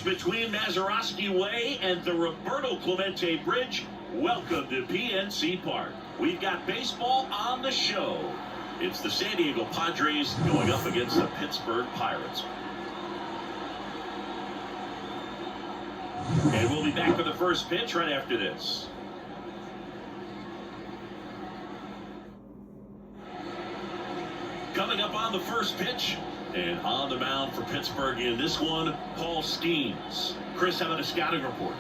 between Mazeroski Way and the Roberto Clemente Bridge. Welcome to PNC Park. We've got baseball on the show. It's the San Diego Padres going up against the Pittsburgh Pirates. And we'll be back with the first pitch right after this. Coming up on the first pitch, and on the mound for Pittsburgh in this one, Paul Skeens. Chris, how about a scouting report?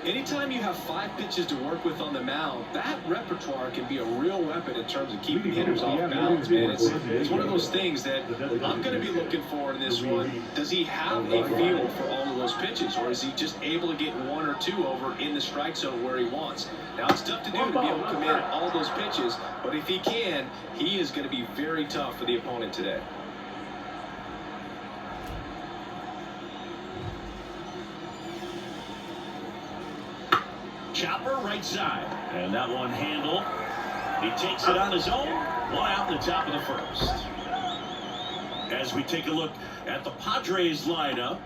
Anytime you have 5 pitches to work with on the mound, that repertoire can be a real weapon in terms of keeping hitters off balance, man. It's one of those things that I'm going to be looking for in this one. Does he have a feel for all of those pitches, or is he just able to get 1 or 2 over in the strike zone where he wants? Now, it's tough to do to be able to commit all those pitches, but if he can, he is going to be very tough for the opponent today. Chopper right side, and that one handled. He takes it on his own. 1 out in the top of the first. As we take a look at the Padres lineup,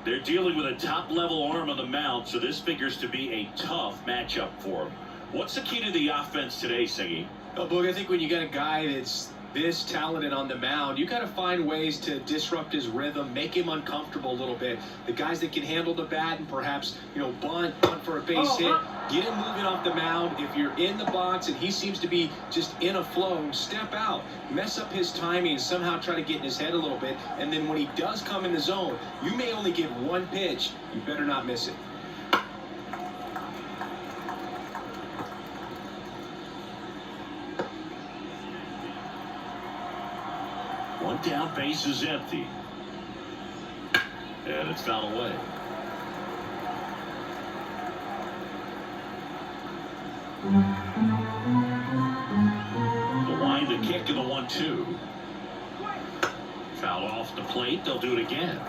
they're dealing with a top-level arm on the mound, so this figures to be a tough matchup for them. What's the key to the offense today, Siggy? Oh, Boog, I think when you got a guy that's this talented on the mound, you got to find ways to disrupt his rhythm, make him uncomfortable a little bit. The guys that can handle the bat and perhaps, bunt for a base hit, get him moving off the mound. If you're in the box and he seems to be just in a flow, step out, mess up his timing, and somehow try to get in his head a little bit. And then when he does come in the zone, you may only get 1 pitch. You better not miss it. One down, base is empty. And it's fouled away. The line, the kick, and the 1-2. Foul off the plate. They'll do it again.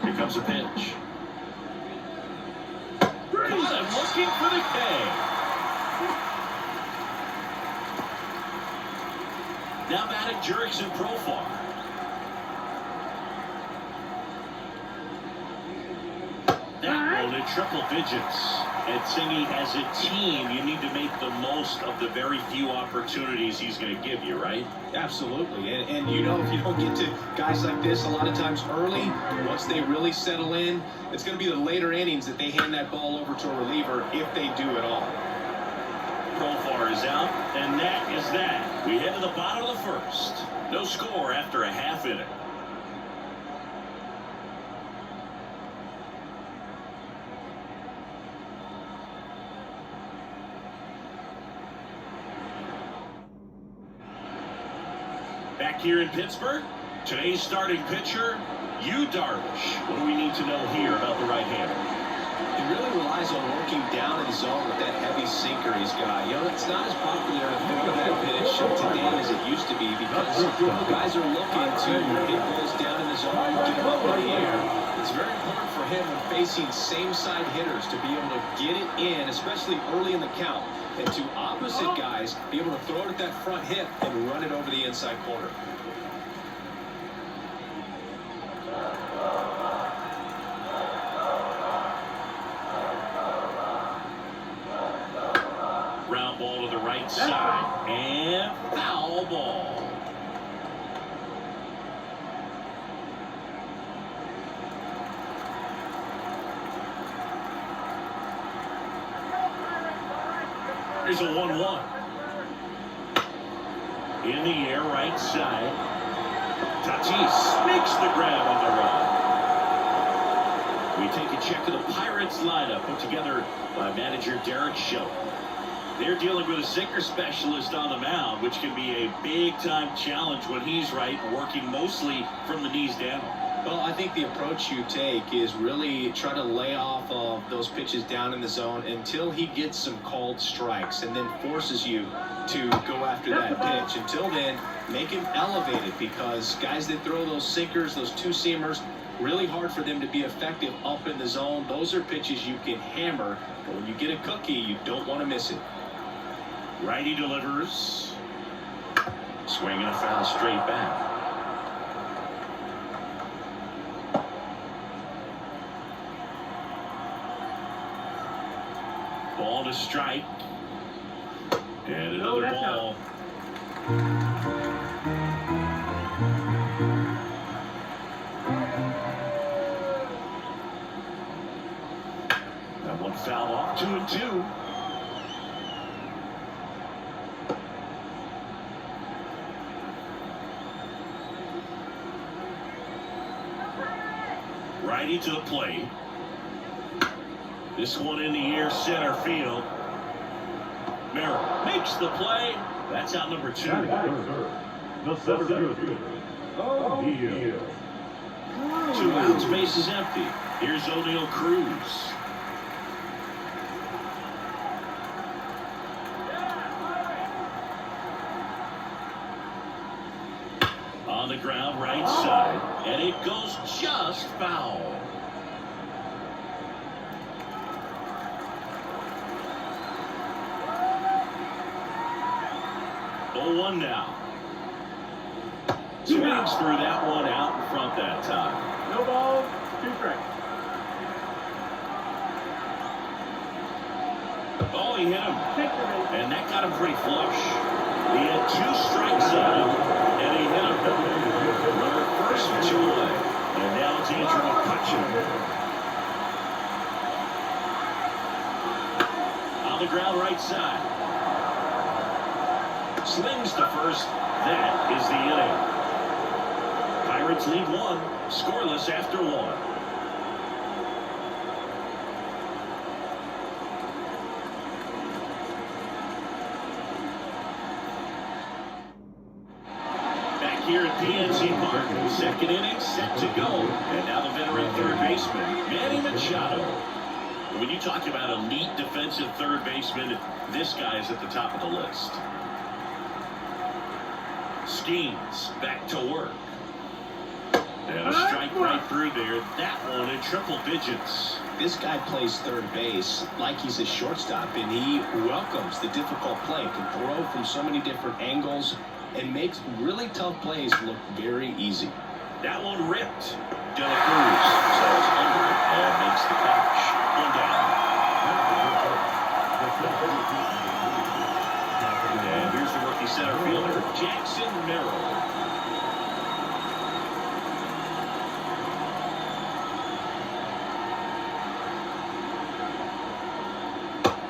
Here comes a pitch. Good, I'm looking for the K. Now batting Jurickson Profar. That rolled in triple digits. And Singy, as a team, you need to make the most of the very few opportunities he's going to give you, right? Absolutely. And if you don't get to guys like this a lot of times early, once they really settle in, it's going to be the later innings that they hand that ball over to a reliever if they do at all. Profar is out, and that is that. We head to the bottom of the first. No score after a half inning. Back here in Pittsburgh, today's starting pitcher, Yu Darvish. What do we need to know here about the right-hander? He really relies on working down in the zone with that heavy sinker he's got. It's not as popular to throw that pitch today as it used to be because guys are looking to hit balls down in the zone, get them up in the air. It's very important for him when facing same-side hitters to be able to get it in, especially early in the count, and to opposite guys be able to throw it at that front hip and run it over the inside corner. Ground ball to the right side, and foul ball. There's a 1-1. In the air, right side. Tatis makes the grab on the run. We take a check of the Pirates lineup put together by manager Derek Shelton. They're dealing with a sinker specialist on the mound, which can be a big-time challenge when he's right, working mostly from the knees down. Well, I think the approach you take is really try to lay off of those pitches down in the zone until he gets some called strikes and then forces you to go after that pitch. Until then, make him elevated because guys that throw those sinkers, those two-seamers, really hard for them to be effective up in the zone. Those are pitches you can hammer, but when you get a cookie, you don't want to miss it. Righty delivers. Swinging a foul straight back. Ball to strike. And another ball. That one foul off. 2-2. Righty to the plate. This one in the air, center field. Merrill makes the play. That's out number 2. The center field. Oh, yeah. 2 outs, base is empty. Here's O'Neal Cruz. On the ground, right side, and it goes just foul. 0-1 now. Swings through that one out in front that time. No balls, 2 strikes. Oh, he hit him. And that got him pretty flush. He had 2 strikes on him, and he hit him. Runner first for 2 away. And now it's Andrew McCutcheon. On the ground, right side. Slings to first. That is the inning. Pirates lead 1, scoreless after 1. Back here at PNC Park, 2nd inning set to go. And now the veteran third baseman, Manny Machado. When you talk about elite defensive third baseman, this guy is at the top of the list. Schemes back to work. And a strike right through there. That one in triple digits. This guy plays third base like he's a shortstop, and he welcomes the difficult play. Can throw from so many different angles and makes really tough plays look very easy. That one ripped. De La Cruz says under it and makes the catch. 1 down. And here's the rookie center fielder, Jackson Merrill.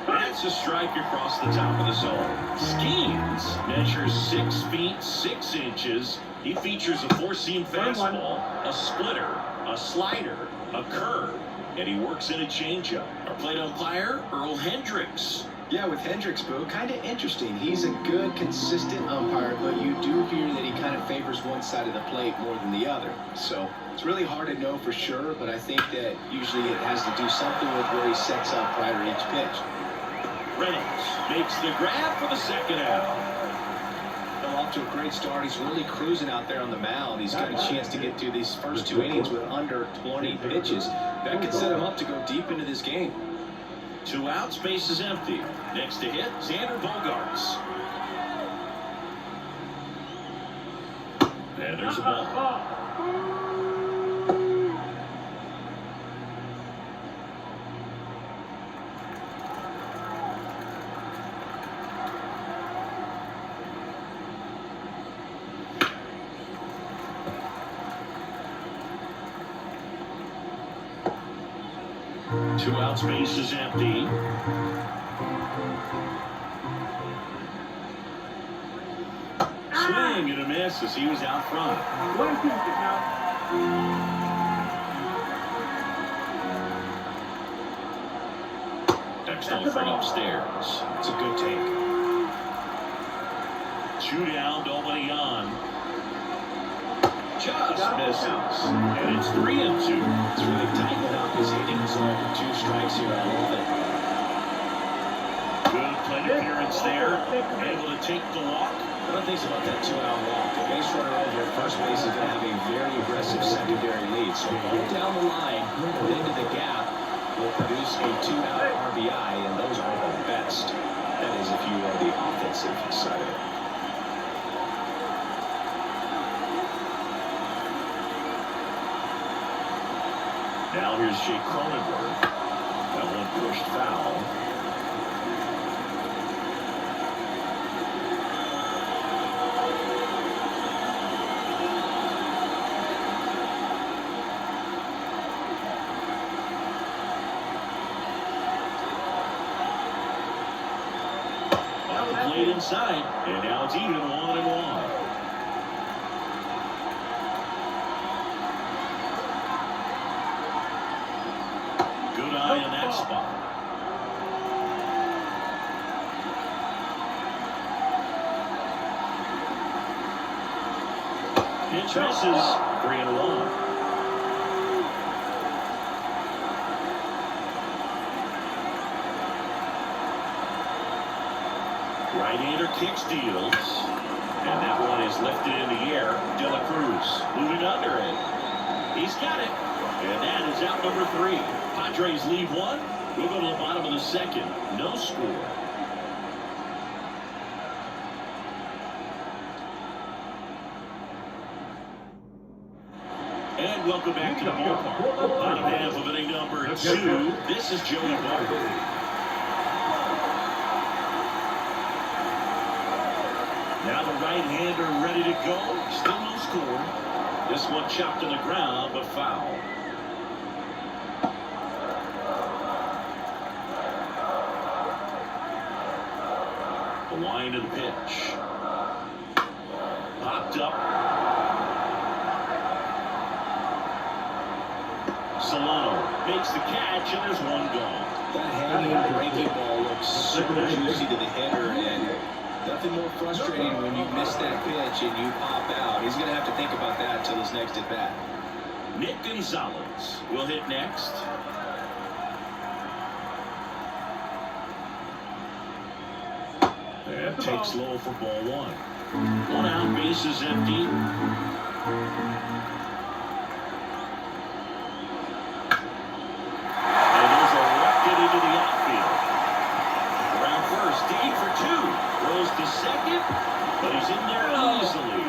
That's a strike across the top of the zone. Schemes measures 6 feet 6 inches. He features a 4-seam fastball, a splitter, a slider, a curve, and he works in a changeup. Our plate umpire, Earl Hendricks. Yeah, with Hendricks, Boo, kind of interesting. He's a good, consistent umpire, but you do hear that he kind of favors one side of the plate more than the other. So it's really hard to know for sure, but I think that usually it has to do something with where he sets up prior to each pitch. Reynolds makes the grab for the 2nd out. Off to a great start. He's really cruising out there on the mound. He's got a chance to get through these first 2 innings with under 20 pitches. That could set him up to go deep into this game. 2 outs, base is empty. Next to hit, Xander Bogaerts. And there's a ball. 2 outs, base is empty. Swing and a miss as he was out front. 1-2 now. Next offering upstairs. It's a good take. 2 down, nobody on. Just misses. And it's 3-2. It's really tightened up his hitting zone. 2 strikes here. I love it. Good plate appearance there. Able to take the walk. What do you think about that 2-out walk? The base runner over at first base is going to have a very aggressive secondary lead. So going down the line, put into the gap, will produce a 2-out RBI, and those are the best. That is if you are the offensive side of it. Now here's Jake Cronenworth. That one pushed foul. Off the plate inside, and now it's even 1-1. Good eye in that spot. Pitch misses. 3-1. Right-hander kicks, deals, and that one is lifted in the air. De La Cruz moving under it. He's got it, and that is out number 3. Padres lead 1. We'll go to the bottom of the second. No score. And welcome back to the ballpark. Bottom half of inning number 2. This is Joey Barber. Now the right-hander ready to go. Still no score. This one chopped to the ground, but foul. The line to the pitch. Popped up. Solano makes the catch, and there's one gone. That hanging breaking ball looks super juicy to the hitter, and nothing more frustrating when you miss that pitch and you pop out. He's going to have to think about that until his next at bat. Nick Gonzalez will hit next. And takes low for ball 1. 1 out, bases empty. And those are lifted into the outfield. Around first, deep for 2. Throws to second, but he's in there easily.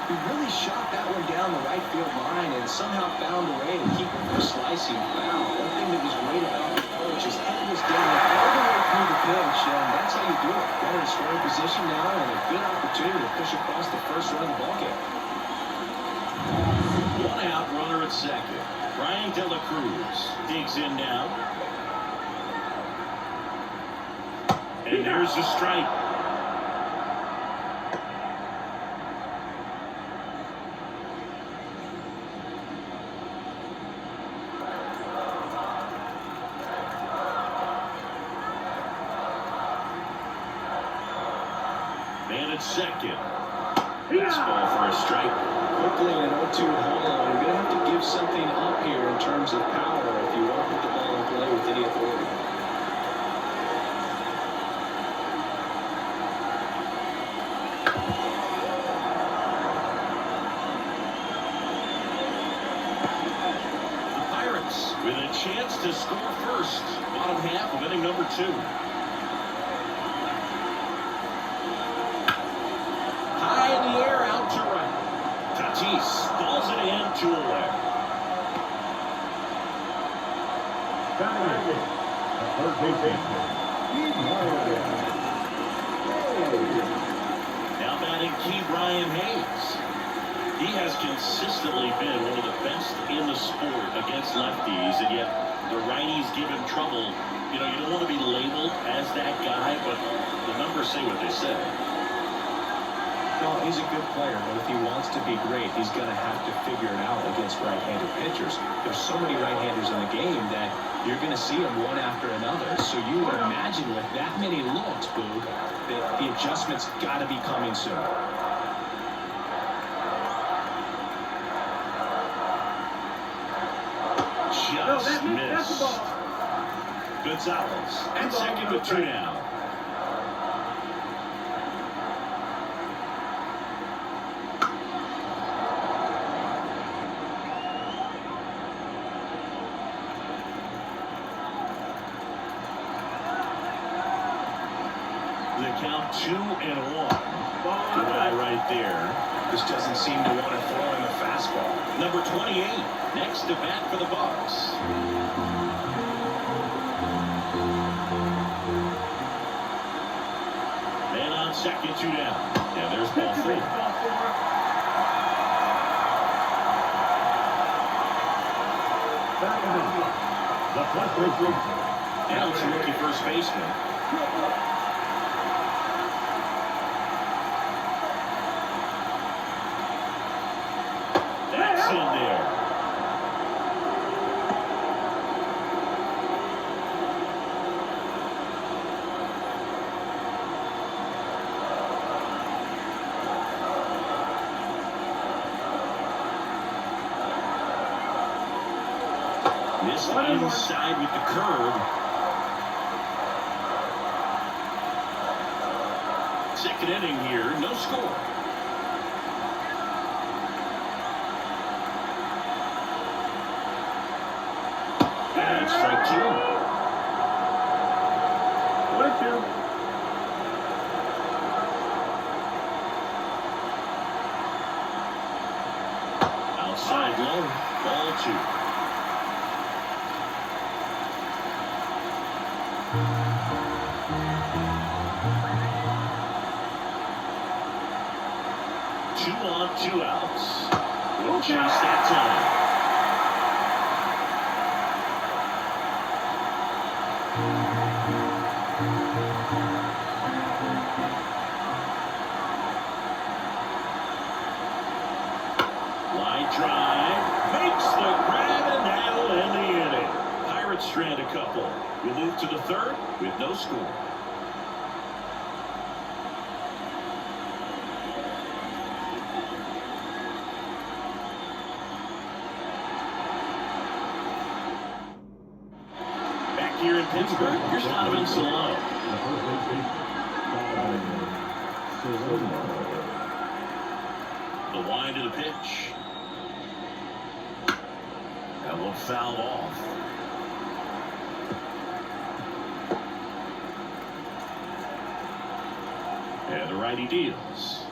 He really shot that one down the right field line and somehow found a way to keep it from slicing foul. One thing that was great about the coach, his head was down all the way through the pitch, and that's how you do it. Runner in scoring position now, and a good opportunity to push across the first run of the ballgame. 1 out, runner at second. Brian De La Cruz digs in now. And there's the strike. Man at second. Fastball for a strike. Quickly an 0-2 home. You're going to have to give something up here in terms of power if you want to put the ball in play with any authority. The Pirates with a chance to score first. Bottom half of inning number 2. High in the air, out to right. Tatis balls it in, 2 away. Now batting key Brian Hayes. He has consistently been one of the best in the sport against lefties, and yet the righties give him trouble. You know, you don't want to be labeled as that guy, but the numbers say what they say. No, he's a good player, but if he wants to be great, he's going to have to figure it out against right-handed pitchers. There's so many right-handers in the game that you're going to see them one after another. So you would imagine with that many looks, Boog, that the adjustments got to be coming soon. Just missed. Gonzalez at second with 2 down. The count 2-1. The guy right there. Just doesn't seem to want to throw in the fastball. Number 28, next to bat for the Bucks. Man on second, 2 down. Yeah, there's ball 4. Now it's a rookie first baseman. That's in there. Missed inside with the curve. Second inning here, no score. And strike 2. 1-2. Outside low, ball 2. Two on, 2 outs. We'll chase that time. Line drive, makes the grab, and that'll end the inning. Pirates strand a couple. We move to the third with no score. Back here in Pittsburgh, here's Donovan Solano. The wind of the pitch. That one fouled off. And the righty deals.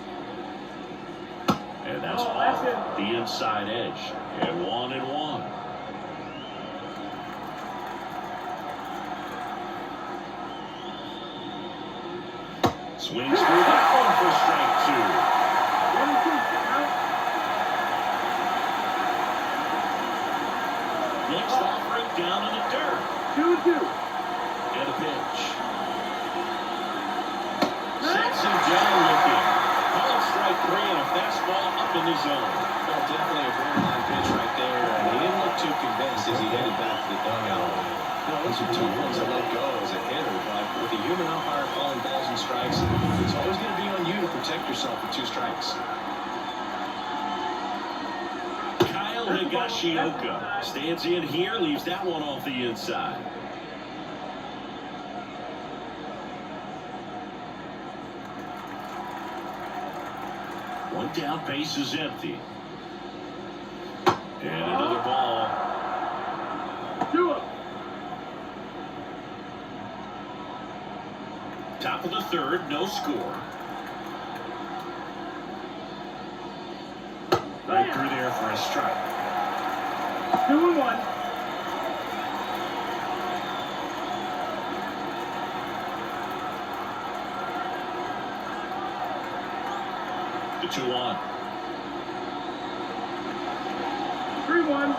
And that's off the inside edge. And 1-1. Swings through that one for strike 2. Next offering down in the dirt. 2-2. And a pitch. Sets him down looking. Call it strike 3 and a fastball up in the zone. Well, definitely a borderline pitch right there. And he didn't look too convinced as he headed back to the dugout. Those are tough ones to let go as a hitter, but with a human umpire calling balls and strikes, it's always going to be on you to protect yourself with 2 strikes. Kyle Higashioka stands in here, leaves that one off the inside. One down, base is empty. And another ball. 2 up. Top of the third, no score. Right through there for a strike. 2-1. The 2-1. 3-1.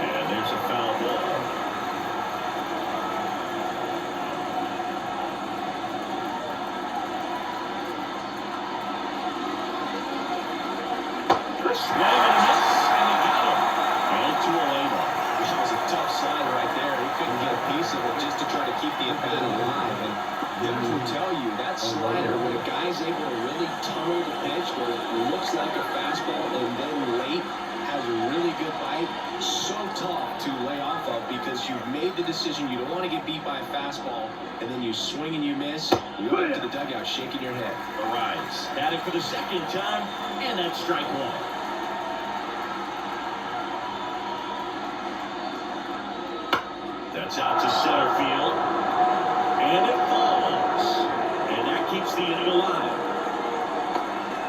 And there's a foul ball. Swing and a miss, and he got him. And to a lane. That was a tough slide right there. He couldn't get a piece of it just to try to keep the at-bat alive. And hitters will tell you that slider, when a guy's able to really tunnel the pitch where it looks like a fastball and then late has a really good bite, so tough to lay off of because you've made the decision you don't want to get beat by a fastball, and then you swing and you miss, you go back to the dugout shaking your head. Arise. At it for the second time, and that's strike 1. That's out to center field. And it falls. And that keeps the inning alive.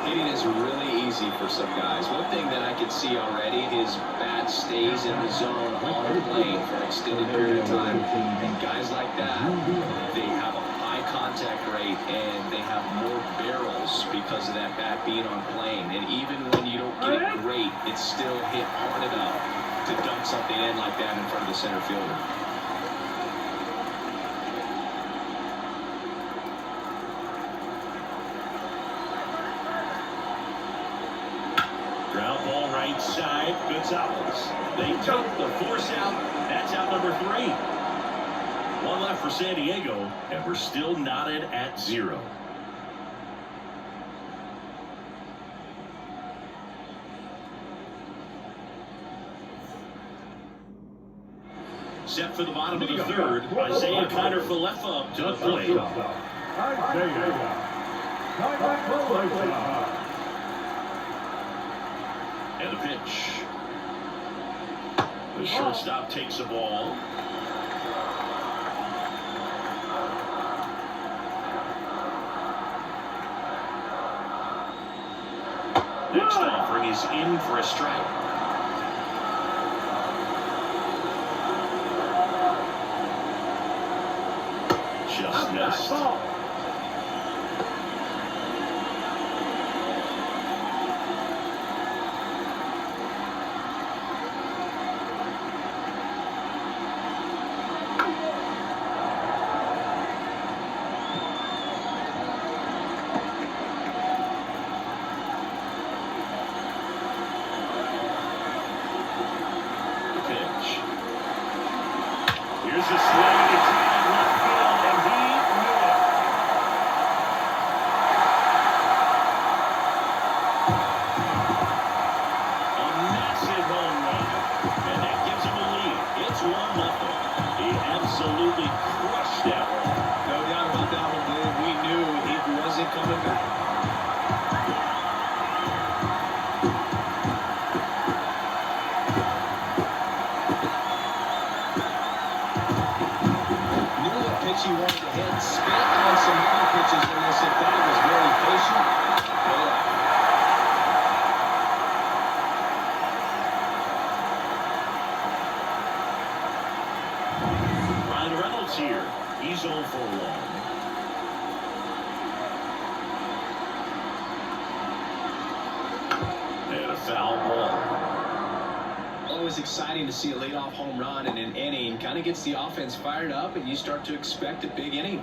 Hitting is really easy for some guys. One thing that I can see already, his bat stays in the zone on the plane for an extended period of time. And guys like that, they have a high contact rate and they have more barrels because of that bat being on plane. And even when you don't get it great, it's still hit hard enough to dunk something in like that in front of the center fielder. Ground ball right side. Gonzalez. They take the force out. That's out number 3. One left for San Diego, and we're still knotted at 0. Set for the bottom of the 3rd. Isaiah Kiner-Falefa to the plate. And the pitch. The shortstop takes the ball. Next offering is in for a strike. Just missed. Here's a swing. It's in left field, and he knew it. A massive home run, and that gives him a lead. It's 1-0. He absolutely crushed that one. No doubt about that one, Dave. We knew he wasn't coming back. He wanted to hit, spit on some other pitches in this at bat, was very patient. Ryan Reynolds here. He's 0 for 1. And a foul ball. Always exciting to see a leadoff home run in an inning. Kind of gets the offense fired up, and you start to expect a big inning.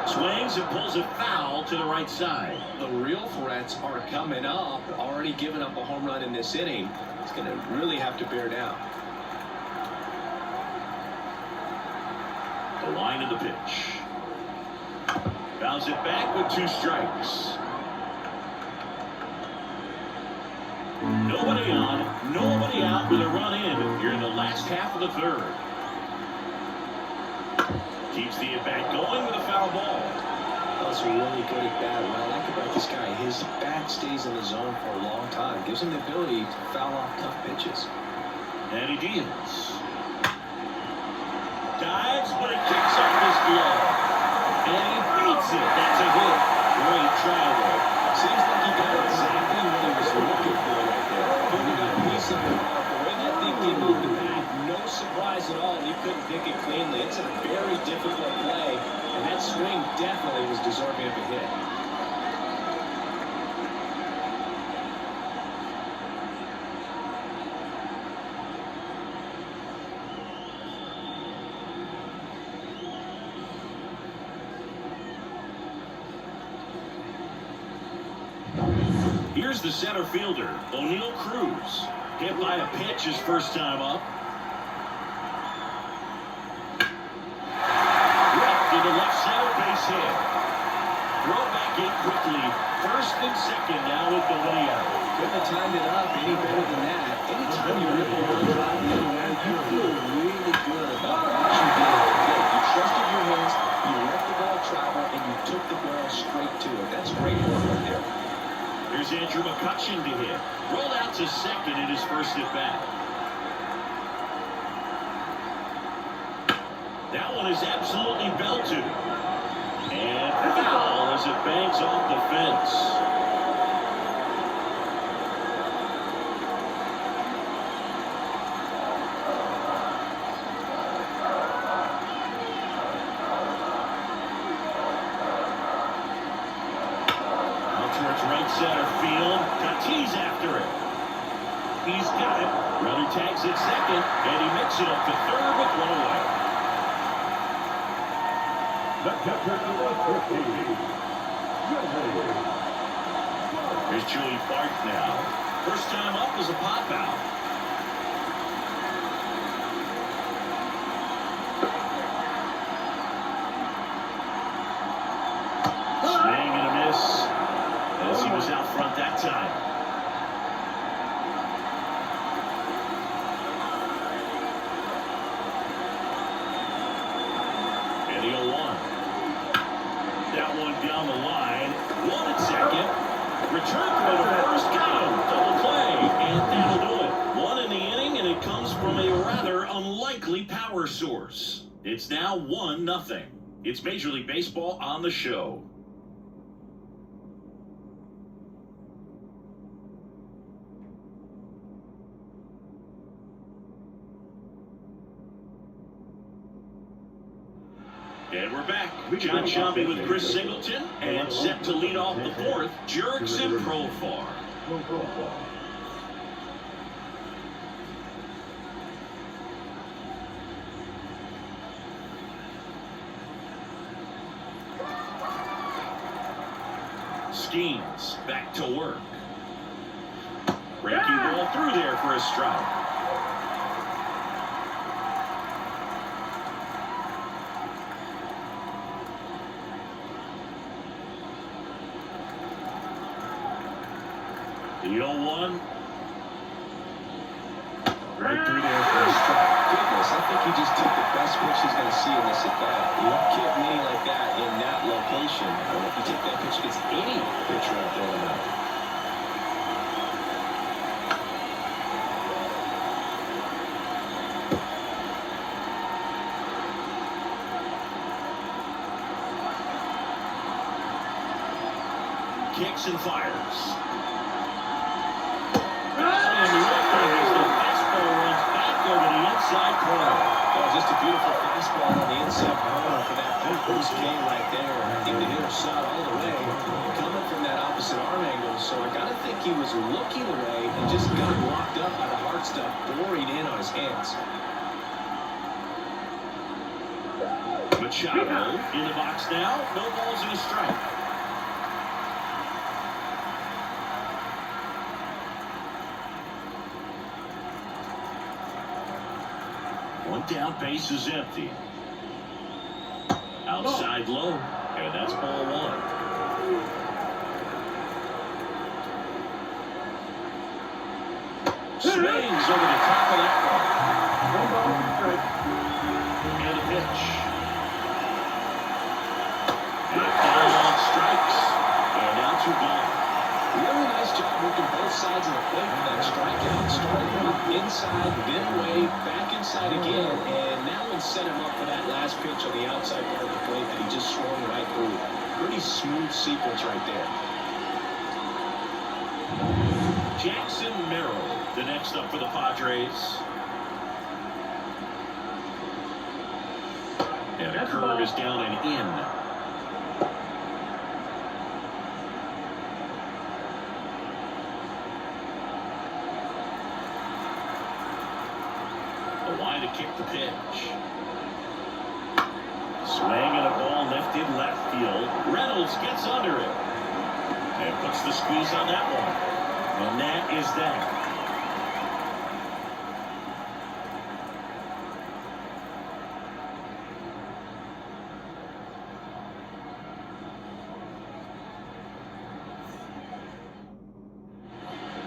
Swings and pulls it foul to the right side. The real threats are coming up. Already giving up a home run in this inning. It's going to really have to bear down. The line of the pitch. Bounce it back with 2 strikes. Nobody on, nobody out with a run in. You're in the last half of the 3rd. Keeps the at-bat going with a foul ball. That's a really good at bat. What I like about this guy, his bat stays in the zone for a long time. Gives him the ability to foul off tough pitches. And he deals. Dives, but it kicks off his glove. And he beats it. That's a hit. Great travel. Seems like he got exactly what he was looking for right there. Couldn't got a piece of it. The way that thing came off the bat, no surprise at all. He couldn't pick it cleanly. It's a very difficult play. And that swing definitely was deserving of a hit. Here's the center fielder, O'Neal Cruz. Hit by a pitch his first time up. Left to the left center base hit. Throw back in quickly. First and second now with nobody out. Couldn't have timed it up any better than that. Anytime you rip a one drive in, you feel really good about what you did. You trusted your hands, you let the ball travel, and you took the ball straight to it. That's great work right there. Here's Andrew McCutcheon to hit. Rolled out to second in his first at bat. That one is absolutely belted. And foul as it bangs off the fence. Right center field. Tatis after it. He's got it. Runner tags at second, and he makes it up to third with one away. The catcher number 15. Here's Joey Bart now. First time up was a pop out. Swing and a miss. As he was out front that time. And the 0-1. That one down the line. One at second. Return throw to first. Got him. Double play. And that'll do it. One in the inning, and it comes from a rather unlikely power source. It's now 1-0. It's Major League Baseball on the show. And we're back. John Shelby with Chris Singleton, and set to lead off the fourth, Jurickson Profar. Skeens back to work. Breaking ball through there for a strike. The 0-1. Right through there for a strike. Goodness, I think he just took the best pitch he's going to see in this at-bat. You don't get many like that in that location. I don't know if you take that pitch against any pitcher out there or not. Kicks and fires. And the fastball runs back over the inside corner. Oh, just a beautiful fastball on the inside corner for that first game right there. I think the hitter saw it all the way, coming from that opposite arm angle. So I got to think he was looking away and just got locked up by the hard stuff boring in on his hands. Machado in the box now. No balls and a strike. One down, base is empty. Outside low, and that's ball one. Swings over the top of that one. And a pitch. And foul on strikes. And now 2 balls. Really nice job working both sides of the plate with that strikeout. Started up inside, then away, back inside again, and now it set him up for that last pitch on the outside part of the plate that he just swung right through. Pretty smooth sequence right there. Jackson Merrill, the next up for the Padres. And a curve is down and in. To kick the pitch. Swing and a ball lifted left field. Reynolds gets under it and puts the squeeze on that one. And that is that.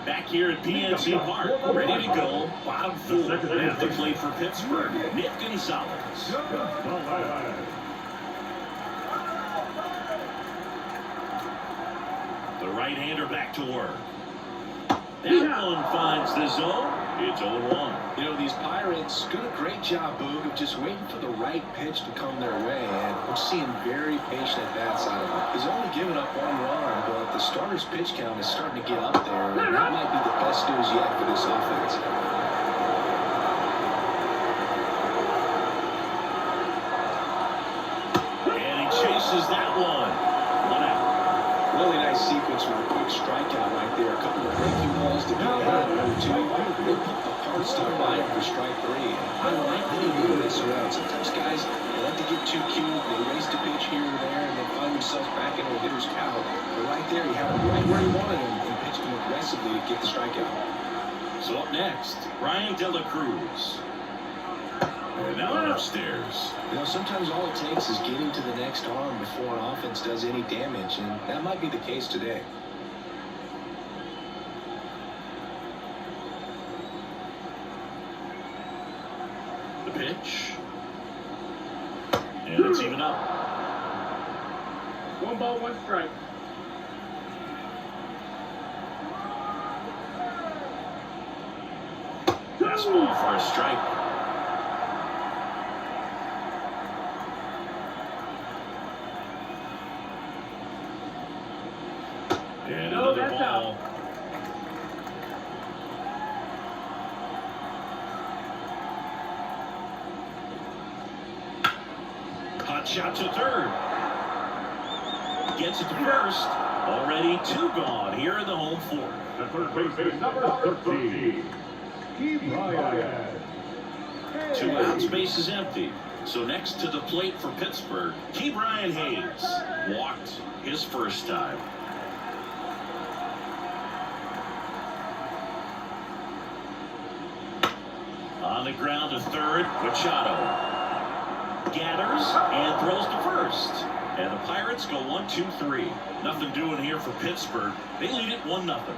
Back here at PNC Park, ready to go. Bottom 4 at the plate for Pittsburgh. Nick Gonzalez. right-hander back to work. That one finds the zone. It's 0-1. You know, these Pirates do a great job, Boog, of just waiting for the right pitch to come their way. And we're seeing very patient at-bats out of him. He's only given up 1 run, but the starter's pitch count is starting to get up there. And that might be the best news yet for this offense. And he chases that one. 1 out. Really nice sequence with a quick strikeout right there. A couple of breaking balls to get ahead of number 2. They put the parts to the line for strike 3. I like that he moved this around. Sometimes guys, they like to get too cute. They waste a pitch here or there, and then find themselves back into a hitter's count. But right there, he had him right where he wanted him and pitched him aggressively to get the strikeout. So up next, Ryan De La Cruz. And that one upstairs. You know, sometimes all it takes is getting to the next arm before an offense does any damage, and that might be the case today. The pitch. And it's even up. 1 ball, 1 strike. Fastball for a strike. And another ball. Hot shot to third. Gets it to first. Already 2 gone here in the home 4th. The third baseman, number 13. Keep Ryan. 2 outs, base is empty. So next to the plate for Pittsburgh, Ke'Bryan Hayes walked his first time. On the ground to third, Machado gathers and throws to first. And the Pirates go 1-2-3. Nothing doing here for Pittsburgh. They lead it 1-0.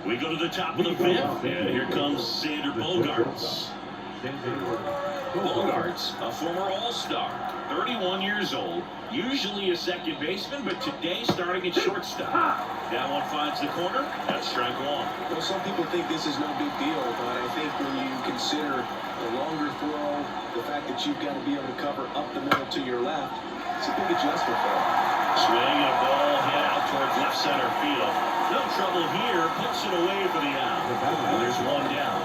We go to the top of the 5th, and here comes Xander Bogaerts. Bogaerts, a former All-Star, 31 years old, usually a second baseman, but today starting at shortstop. That one finds the corner. That's strike 1. Well, some people think this is no big deal, but I think when you consider the longer throw, the fact that you've got to be able to cover up the middle to your left, it's a big adjustment for him. Swing and a ball hit out towards left center field. No trouble here. Puts it away for the out. And there's 1 down.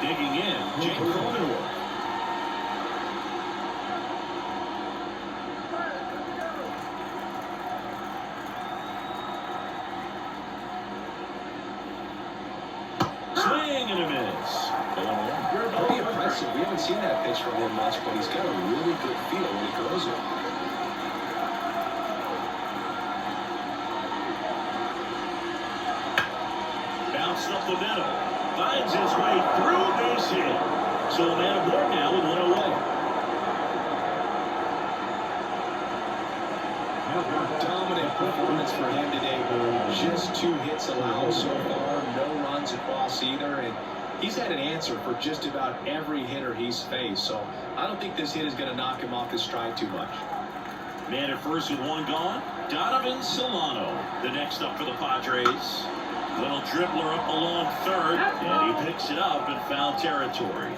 Digging in, Jake Cronenworth. Swing and a miss. 0-1. Pretty impressive. We haven't seen that pitch from him much, but he's got a really good feel when he throws it. Bounced up the middle. Finds his way through, base hit. So a man aboard now with 1 away. Dominant performance for him today, Boone. Just 2 hits allowed so far, no runs across either, and he's had an answer for just about every hitter he's faced. So I don't think this hit is going to knock him off his stride too much. Man at first with 1 gone. Donovan Solano, the next up for the Padres. Little dribbler up along third, and he picks it up in foul territory.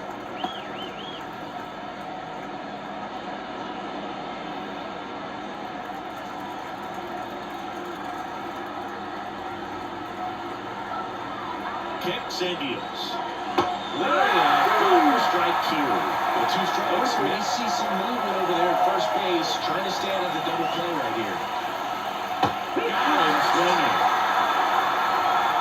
Kicks and deals. Way out, strike 2. With 2 strikes, may see some movement over there at first base, trying to stay out of the double play right here. Got him swinging.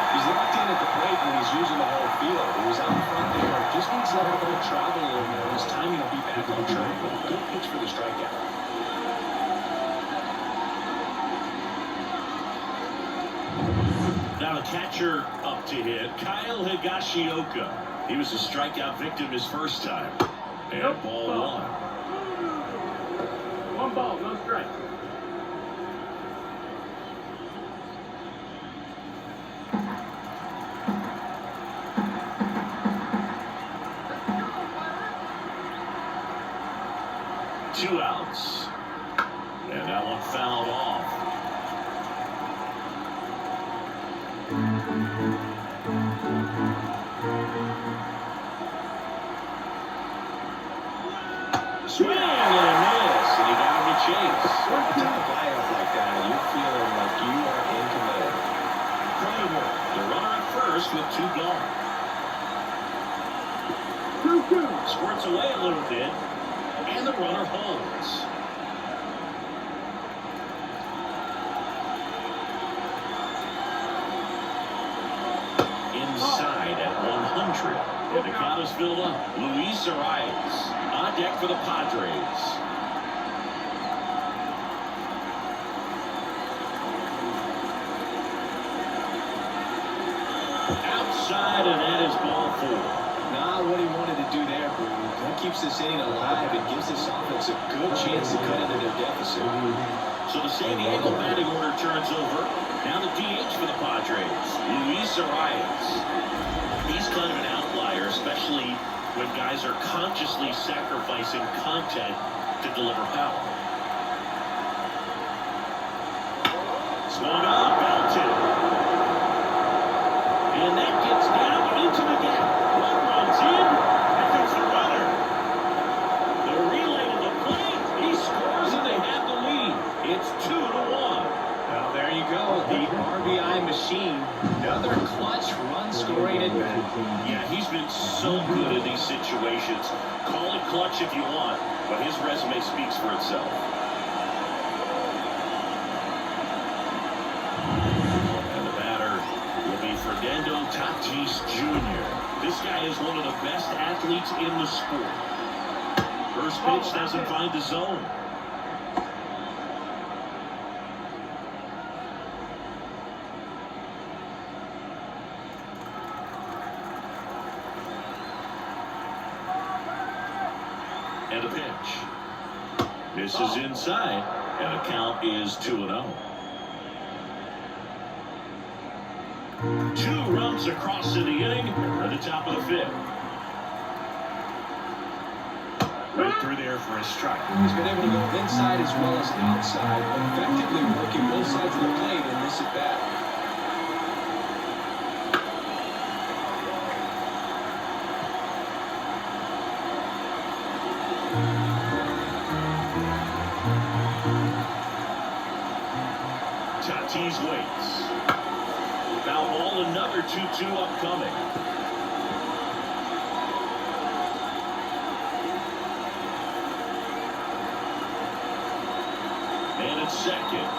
He's locked in at the plate when he's using the whole field. He was out in front there. Just needs to let the ball travel a little more. His timing will be back on track. Good pitch for the strikeout. Now the catcher up to hit, Kyle Higashioka. He was a strikeout victim his first time. And ball 1. 1 ball, no strike. 2 outs. And that one fouled off. Swing and a miss, and he got him to chase. It's a buyout like that, and you're feeling like you are in command. Kramer, the runner at first with 2 gone. Squirts away a little bit, and the runner holds. Inside at 100. And the count is filled up. Luis Arias on deck for the Padres. Outside, and that is ball 4. Not what he wanted to do there, Bruce. That keeps this inning alive and gives this offense a good chance to cut into their deficit. So the San Diego batting order turns over. Now the DH for the Padres, Luis Arias. He's kind of an outlier, especially when guys are consciously sacrificing content to deliver power. Swung on, belted. And that gets down into the gap. One runs in. Here comes the runner. The relay to the plate. He scores and they have the lead. It's 2-1. Well, there you go. The RBI machine. Another clutch run scoring at bat. Yeah, he's been so good in these situations. Call it clutch if you want, but his resume speaks for itself. And the batter will be Fernando Tatis Jr. This guy is one of the best athletes in the sport. First pitch doesn't find the zone. And a pitch. This is inside, and the count is 2-0. 2 runs across in the inning at the top of the 5th. Right through there for a strike. He's been able to go inside as well as outside, effectively working both sides of the plate in this at bat. Tatis waits. Foul ball, another 2-2 upcoming. And it's second.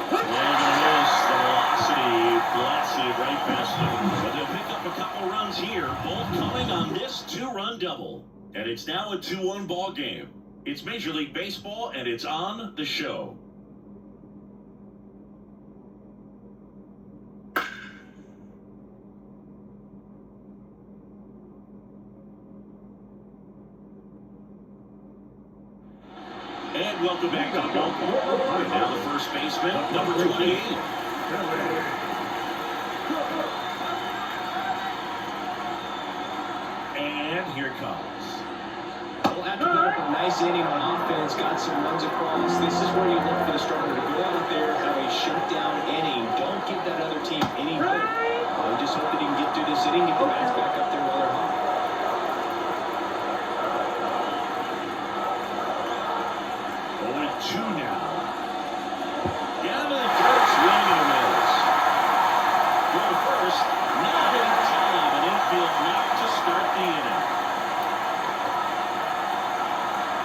And a miss. The velocity blasted right past him. But they'll pick up a couple runs here, both coming on this 2-run double. And it's now a 2-1 ball game. It's Major League Baseball, and it's on the show. And welcome back to the ballpark. And now the first baseman, number 28. And here comes. Well, after putting up a nice inning on offense, got some runs across, this is where you look for the starter to go out there, have a shutdown inning. Don't give that other team any hope. I just hope that he can get through this inning, get the bats back up there while they're hot. 2 now. Down to the third, swing and a miss. Go to first, not in time, an infield knock to start the inning.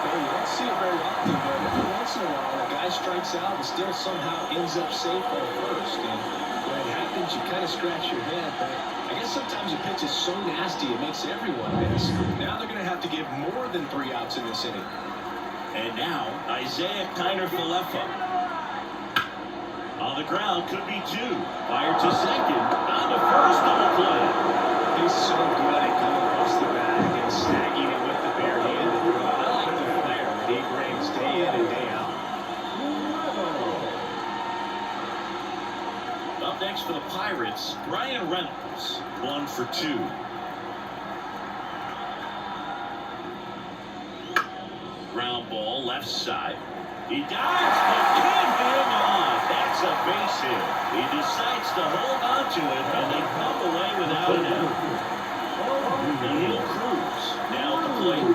Well, you don't see it very often, but every once in a while, a guy strikes out and still somehow ends up safe on first. And when it happens, you kind of scratch your head, but I guess sometimes a pitch is so nasty it makes everyone miss. Now they're going to have to get more than 3 outs in this inning. And now, Isaiah Kiner-Falefa. On the ground, could be 2. Fired to second. On to first, double play. He's so good at coming across the bag and snagging it with the bare hand. I like the flair that he brings day in and day out. Up next for the Pirates, Brian Reynolds. 1 for 2. Ground ground ball left side. He dives, but can't hang on. That's a base hit. He decides to hold on to it, and they come away without it out. And he'll cruise now at the plate.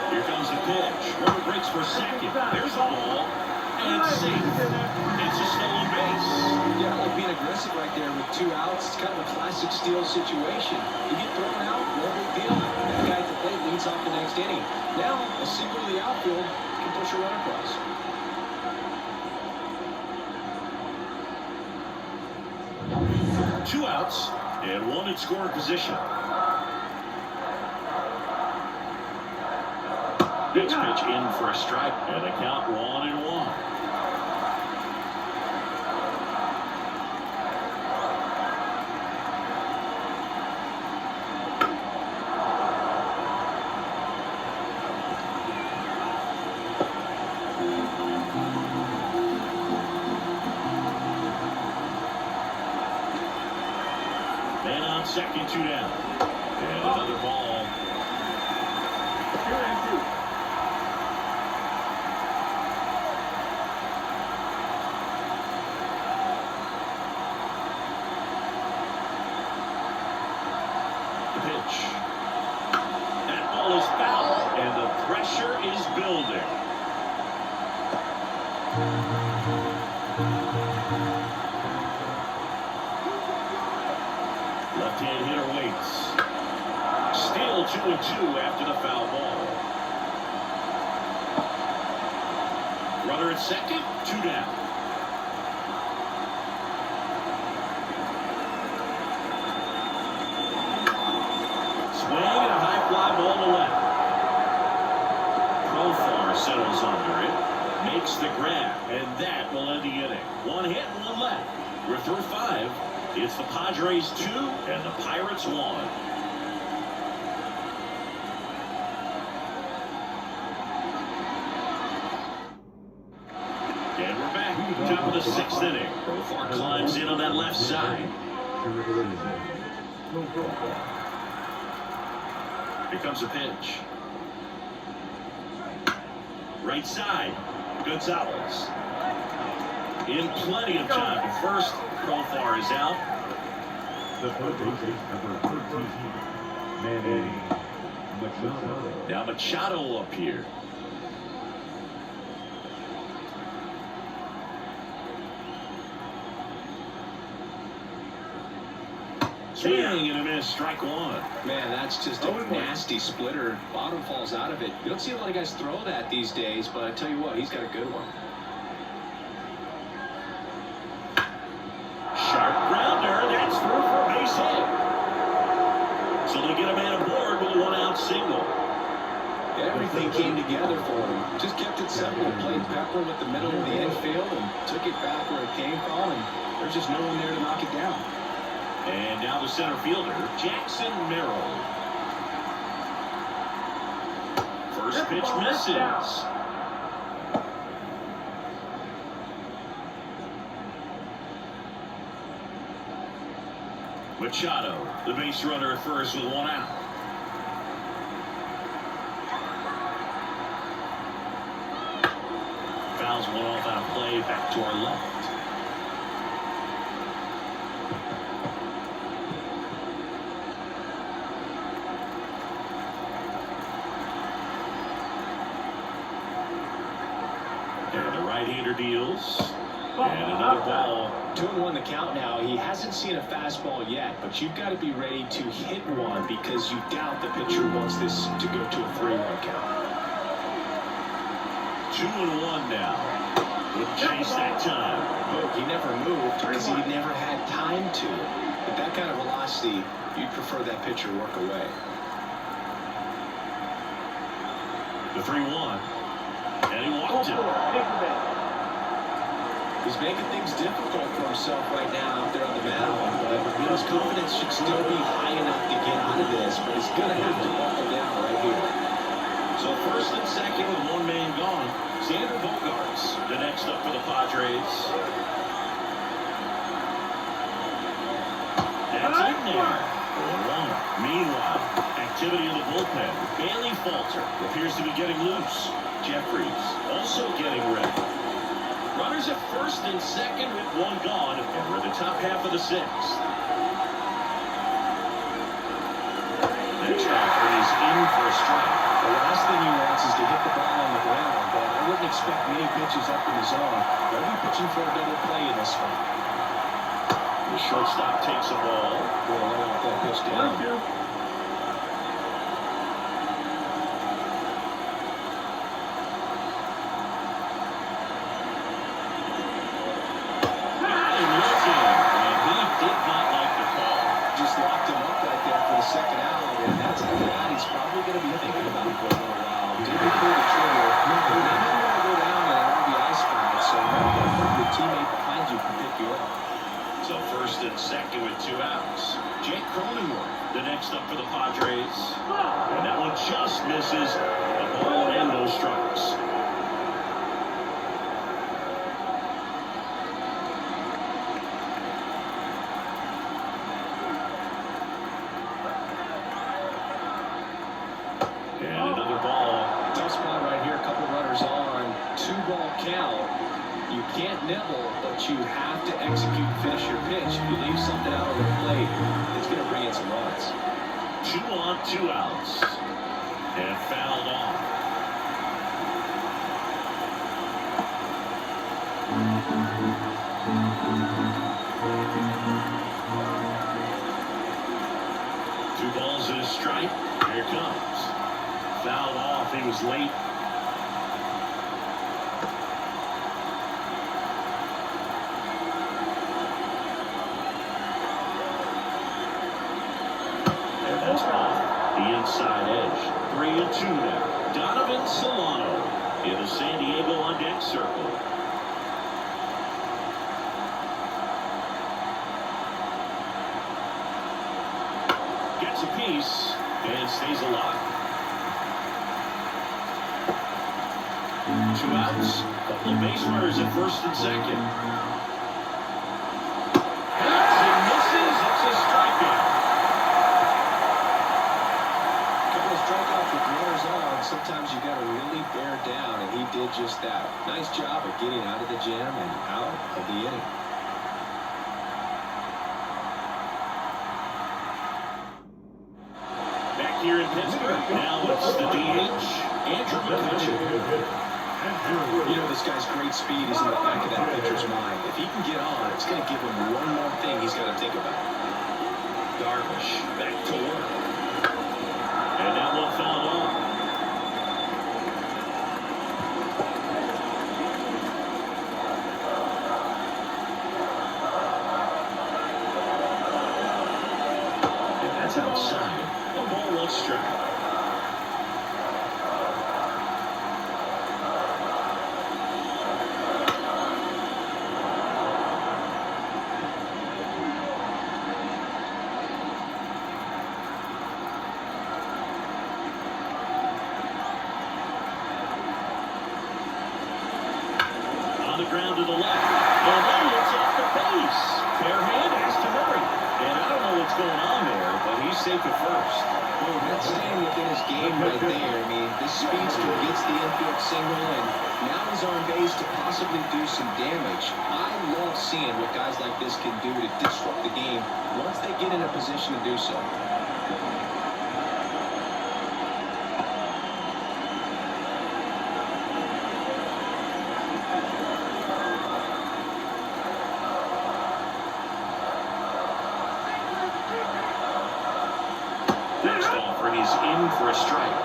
Here comes the pitch. Runner breaks for second. There's the ball. And it's safe. It's a stolen base. Yeah, like being aggressive right there with 2 outs. It's kind of a classic steal situation. You get thrown out, no big deal. That guy at the plate leads off the next inning. Now, a single to the outfield can push a run across. Two outs and one in scoring position. Next pitch in for a strike, and a count 1-1. Man on second, 2 down. And another ball. 2-2. That ball is foul, and the pressure is building. Left-hand hitter waits. Still 2-2 after the foul ball. Runner at second, 2 down. Swing and a high fly ball to left. Profar settles under it, makes the grab, and that will end the inning. 1 hit, 1 left. We're through 5. It's the Padres 2 and the Pirates 1. And we're back. Top of the 6th inning. Profar climbs in on that left side. Here comes a pitch. Right side. Gonzalez. In plenty of time to first. Profar is out. The first base is number 13, Manny Machado. Now Machado up here. Swing and a miss, strike 1. Man, that's just a nasty splitter. Bottom falls out of it. You don't see a lot of guys throw that these days, but I tell you what, he's got a good one. Sharp grounder, that's through for a base hit. So they get a man aboard with a 1-out single. Everything came together for him. Just kept it simple. Played pepper with the middle of the infield and took it back where it came from, and there's just no one there to knock it down. And now the center fielder, Jackson Merrill. First pitch misses. Machado, the base runner at first with 1 out. Fouls one off out of play, back to our left. And the right-hander deals. And another ball. 2-1 the count now. He hasn't seen a fastball yet, but you've got to be ready to hit one because you doubt the pitcher wants this to go to a 3-1 count. 2-1 now. Wouldn't chase that time. Look, he never moved because he never had time to. With that kind of velocity, you'd prefer that pitcher work away. The 3-1. And he walked it. He's making things difficult for himself right now out there on the mound, but his confidence should still be high enough to get out of this, but he's going to have to buckle down right here. So first and second with one man gone. Xander Bogaerts, the next up for the Padres. That's in there. 0-1. Meanwhile, activity in the bullpen. Bailey Falter appears to be getting loose. Jeffries also getting ready. Runners at first and second with one gone, and we're in the top half of the sixth. Next offer is in for a strike. The last thing he wants is to hit the ball on the ground, but I wouldn't expect many pitches up in the zone. They'll be pitching for a double play in this spot. The shortstop takes a ball. Well, I want that pitch down. Second out, and that's a guy he's probably going to be thinking about for a little while. Didn't pull the trigger. Maybe you want to go down in an RBI spot, so your teammate behind you can pick you up. So first and second with 2 outs. Jake Cronenworth, the next up for the Padres. And that one just misses. A ball and no strikes. And another ball. Tough spot right here. A couple runners on. 2-ball count. You can't nibble, but you have to execute, finish your pitch. If you leave something out on the plate, it's going to bring in some runs. 2 on, 2 outs. And fouled off. Two balls and a strike. Here it comes. Fouled off. He was late. And that's off the inside edge. 3-2 now. Donovan Solano in the San Diego on deck circle. Gets a piece and stays alive. 2 outs. Couple of base runners at first and second. Hits and misses. It's a strikeout. Couple of strikeouts with runners on. Sometimes you got to really bear down, and he did just that. Nice job of getting out of the jam and out of the inning. Back here in Pittsburgh. Now it's the DH, Andrew McCutcheon. You know, this guy's great speed is in the back of that pitcher's mind. If he can get on, it's going to give him one more thing he's got to think about. Darvish back to work. And that one fouled off. And that's outside. A ball, 1 strike. On the ground to the left. And then it's off the base. Fair hand has to hurry. And I don't know what's going on there, but he's safe at first. Well, that's staying within his game right there. I mean, this speedster gets the infield single, and now he's on base to possibly do some damage. I love seeing what guys like this can do to disrupt the game once they get in a position to do so. Next offering is in for a strike.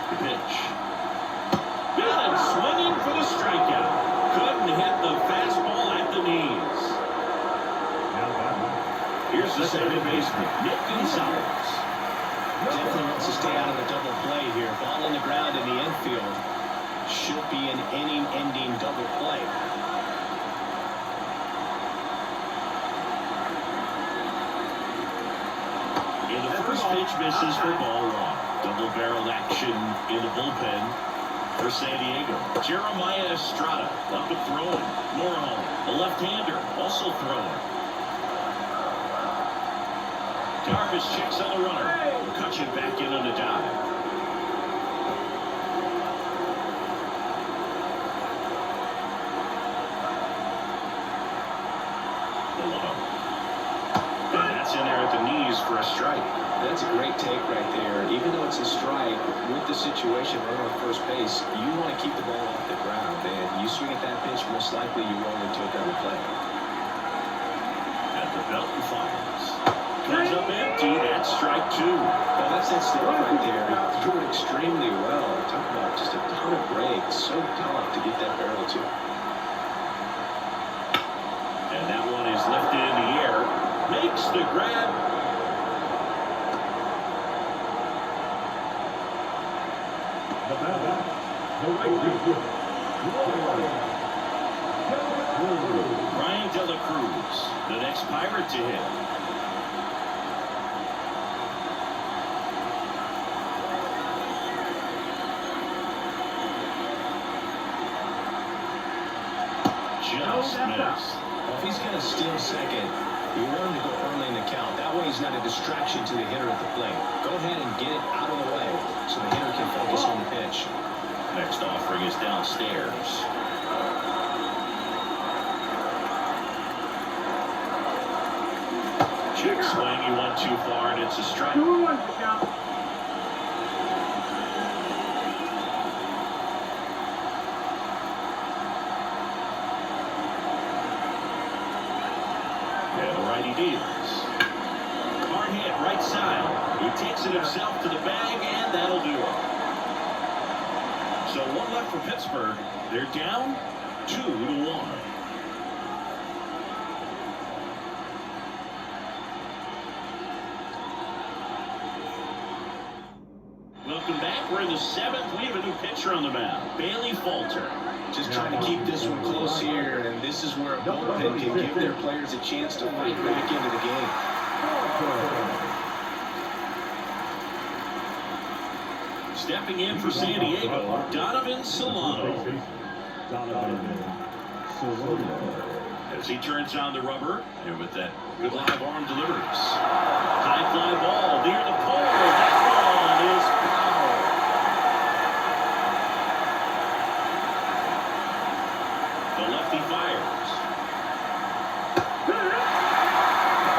The pitch. Got him swinging for the strikeout. Couldn't hit the fastball at the knees. Here's the second baseman, Nick Gonzalez. Definitely wants to stay out of the double play here. Ball on the ground in the infield. be an inning-ending double play. And the first pitch misses for ball one. Double-barreled action in the bullpen for San Diego. Jeremiah Estrada up and throwing. Moreholm, a left-hander, also throwing. Darvish checks on the runner. McCutchen back in on the dive. And that's in there at the knees for a strike. That's a great take right there. Even though it's a strike, with the situation runner on first base, you want to keep the ball off the ground. And you swing at that pitch, most likely you roll into a double play. At the belt and fires. Comes up empty. That's strike two. Well, that's that stuff right there. He threw it extremely well. Talk about just a ton of breaks. So tough to get that barrel to. And that one is lifted in the air. Makes the grab. The batter, the right fielder, Ryan De La Cruz, the next Pirate to hit. Just missed. Well, if he's going to steal second, you want him to go early in the count. That way he's not a distraction to the hitter at the plate. Go ahead and get it out of the way so the hitter can focus on the pitch. Next offering is downstairs. Check swing, he went too far, and it's a strike. And the righty deals. Hard hit, right side. He takes it himself to the bag, and that'll do it. So one left for Pittsburgh. They're down 2-1. Welcome back. We're in the seventh. We have a new pitcher on the mound, Bailey Falter. Just trying to keep this one close here, and this is where a bullpen can give their players a chance to fight back into the game. Stepping in for San Diego, Donovan Solano. As he turns on the rubber, and with that good live arm delivers. High fly ball near the pole. That one is foul. The lefty fires.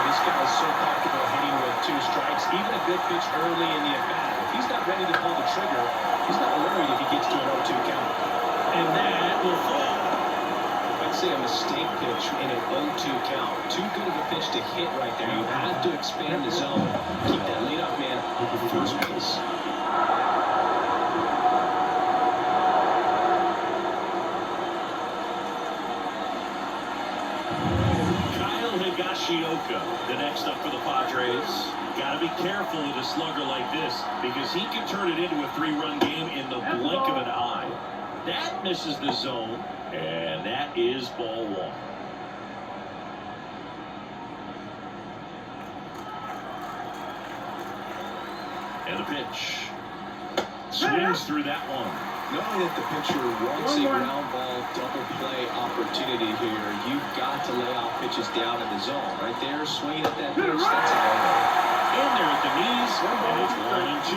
This guy is so comfortable hitting with two strikes. Even a good pitch early in the at-bat. If he's not ready to pull the trigger, he's not worried if he gets to an 0-2 count. And that will fall. I'd say a mistake pitch in an 0-2 count. Too good of a pitch to hit right there. You have to expand the zone. Keep that leadoff man at first base. Higashioka, the next up for the Padres. Got to be careful with a slugger like this because he can turn it into a 3-run game in the blink of an eye. That misses the zone, and that is ball one. And the pitch. Swings through that one. Knowing that the pitcher wants a ground ball double play opportunity here, you've got to lay off pitches down in the zone. Right there, swinging at that pitch, that's a ball. In there at the knees, and it's 1-2.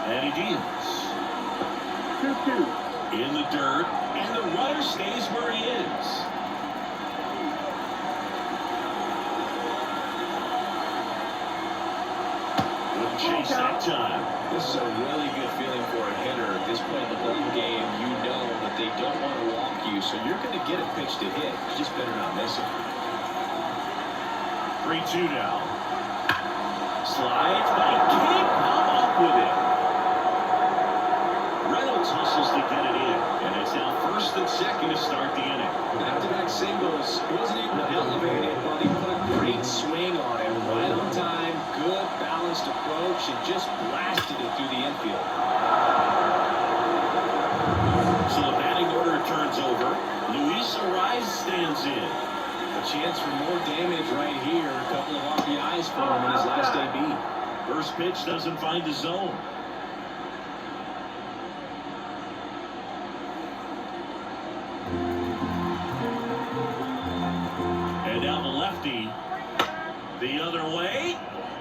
And he deals. 2-2. In the dirt, and the runner stays where he is. Wouldn't chase that time. This is a really good feeling for a hitter at this point in the ball game. You know that they don't want to walk you, so you're going to get a pitch to hit. You just better not miss it. 3-2 now. Slides, but he can't come up with it. Reynolds hustles to get it in, and it's now first and second to start the inning. Back-to-back singles. He wasn't able to approach and just blasted it through the infield. So the batting order turns over. Luis Ariz stands in. A chance for more damage right here. A couple of RBIs for him in his last AB. First pitch doesn't find the zone. And down the lefty. The other way.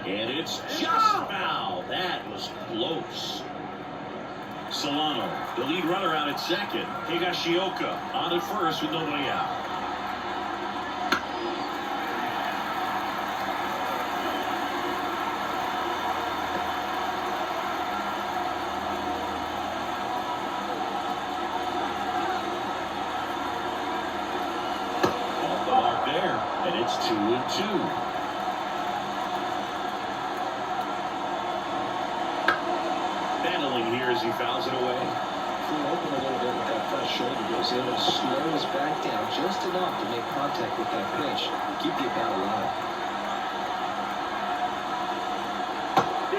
And it's just foul. That was close. Solano, the lead runner out at second. Higashioka on at first with nobody out. Off the mark there, and it's 2-2. Here as he fouls it away. Flew open a little bit with that front shoulder, but was able to slow his back down just enough to make contact with that pitch, keep the bat alive.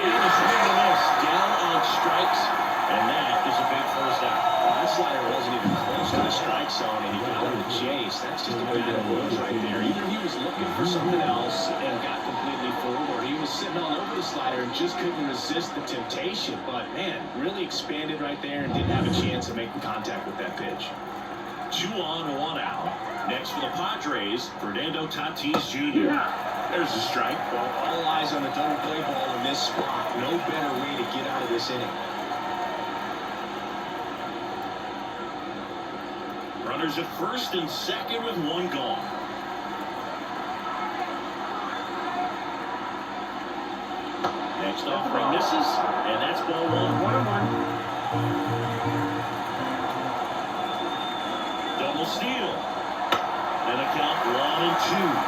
And a swing and a miss, down on strikes, and that is a big first out. That slider wasn't even close to the strike zone, and he got him to chase. That's just a bad move right there. Either he was looking for something else and got completely fooled, or he was sitting all over the slider and just couldn't resist the temptation. But, man, really expanded right there and didn't have a chance of making contact with that pitch. 2 on, 1 out. Next for the Padres, Fernando Tatis Jr. There's a strike. Well, all eyes on the double play ball in this spot. No better way to get out of this inning. Runners at first and second with 1 gone. Next offering misses, and that's ball 1. Double steal. And a count 1-2.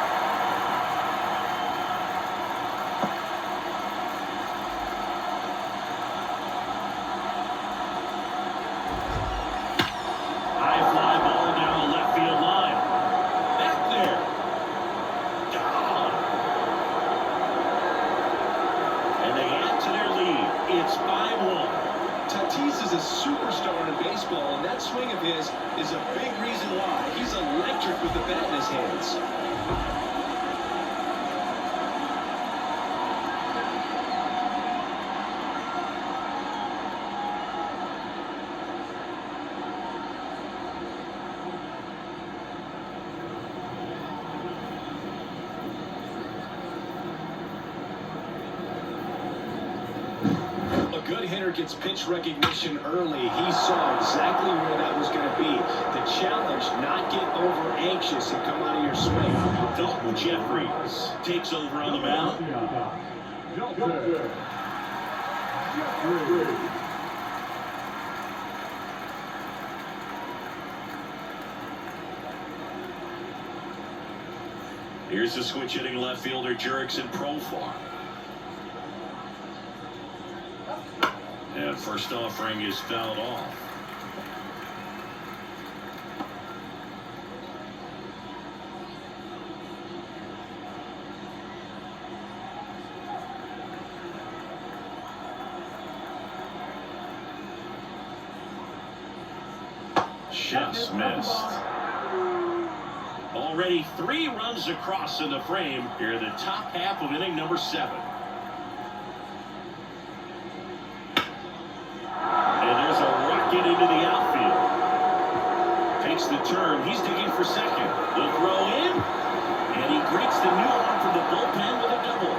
Tatis is a superstar in baseball, and that swing of his is a big reason why. He's electric with the bat in his hands. Good hitter gets pitch recognition early. He saw exactly where that was going to be. The challenge, not get over anxious and come out of your swing. Dalton Jeffries takes over on the mound. Here's the switch hitting left fielder Jurickson Profar. And first offering is fouled off. Just missed. Already 3 runs across in the frame here in the top half of inning number 7. Into the outfield. Takes the turn. He's digging for second. The throw in. And he greets the new arm from the bullpen with a double.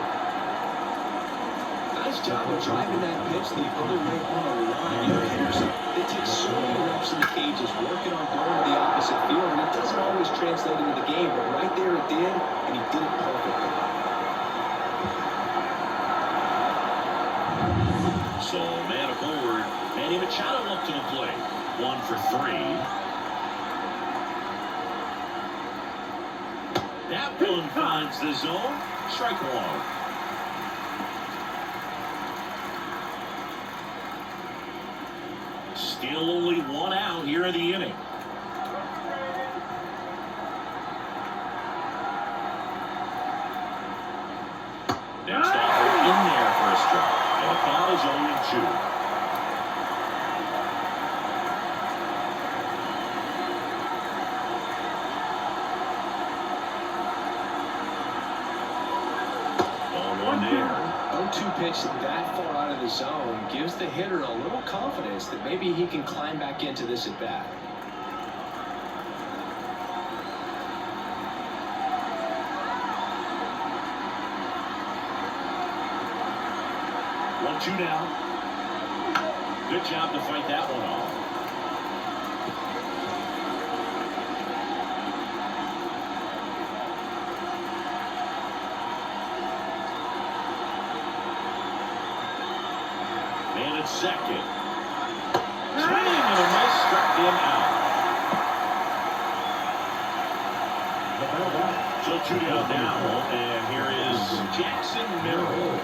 Nice job of driving that pitch the other way on the line. You know, hitters, they take so many reps in the cages, working on going to the opposite field, and it doesn't always translate into the game, but right there it did, and he did it perfectly. So, man aboard. Manny Machado up to the plate. 1 for 3. That one finds the zone. Strike 1. Still only 1 out here in the inning. Next offer in there for a strike. 2. There. 0-2 pitch that far out of the zone gives the hitter a little confidence that maybe he can climb back into this at bat. 1-2 now. Good job to fight that one off. Man at second. Swing and a nice struck him out. So 2 down now, and here is Jackson Merrill.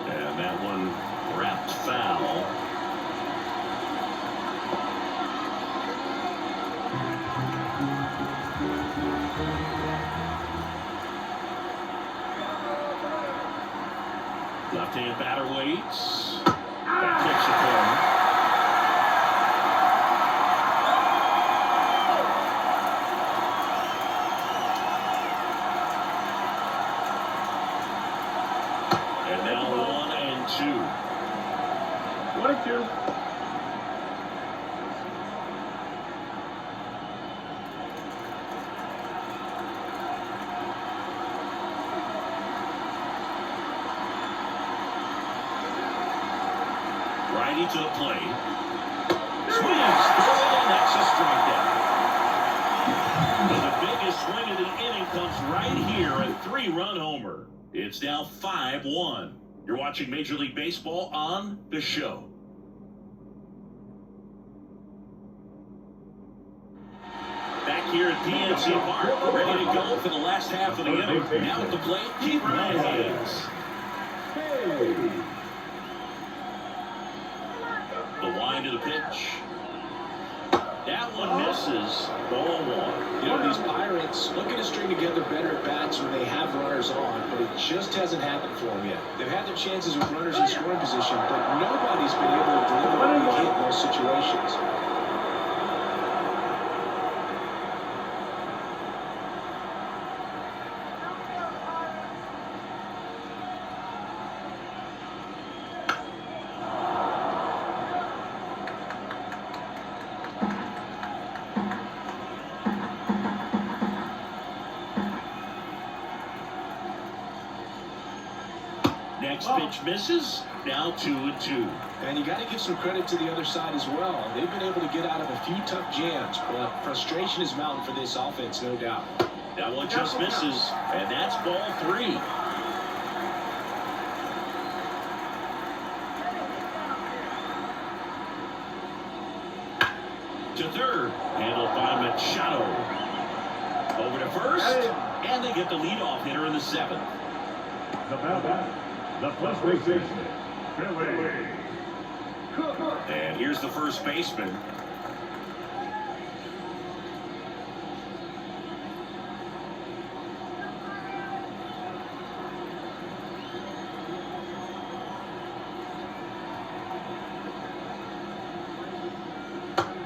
And that one wrapped foul. Left-hand batter waits. That takes it home. And now 1 and 2. 1 and 2. Righty to the plate. Swings through it, and that's a strikeout. But the biggest swing of the inning comes right here, a 3-run homer. It's now 5-1. You're watching Major League Baseball on The Show. Back here at PNC Park, ready to go for the last half of the inning. Now at the plate, Keith Hayes. The wind of the pitch. That one misses. Ball 1. You know, these Pirates looking to string together better at bats when they have runners on, but it just hasn't happened for them yet. They've had their chances with runners in scoring position, but nobody's been able to deliver a big hit in those situations. Next pitch misses. Now 2 and 2. And you got to give some credit to the other side as well. They've been able to get out of a few tough jams, but frustration is mounting for this offense, no doubt. That one just misses, and that's ball 3. To third, handled by Machado. Over to first, and they get the leadoff hitter in the 7th. The batter, the first baseman, Billy. And here's the first baseman.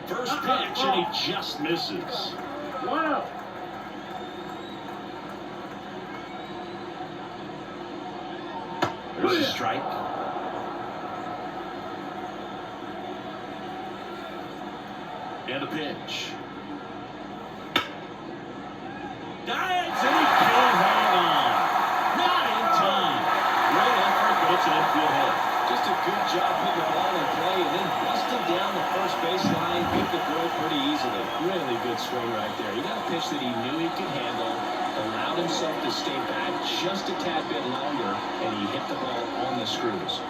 First pitch, and he just misses. 1 out. There's a strike. And a pitch. Dives, and he can't hang on. Not in time. Great effort, but it's an infield hit. Just a good job putting the ball in play and then busting down the first baseline, beat the throw pretty easily. Really good swing right there. He got a pitch that he knew he could handle, allowed himself to stay back just a tad bit longer, and he hit the ball on the screws.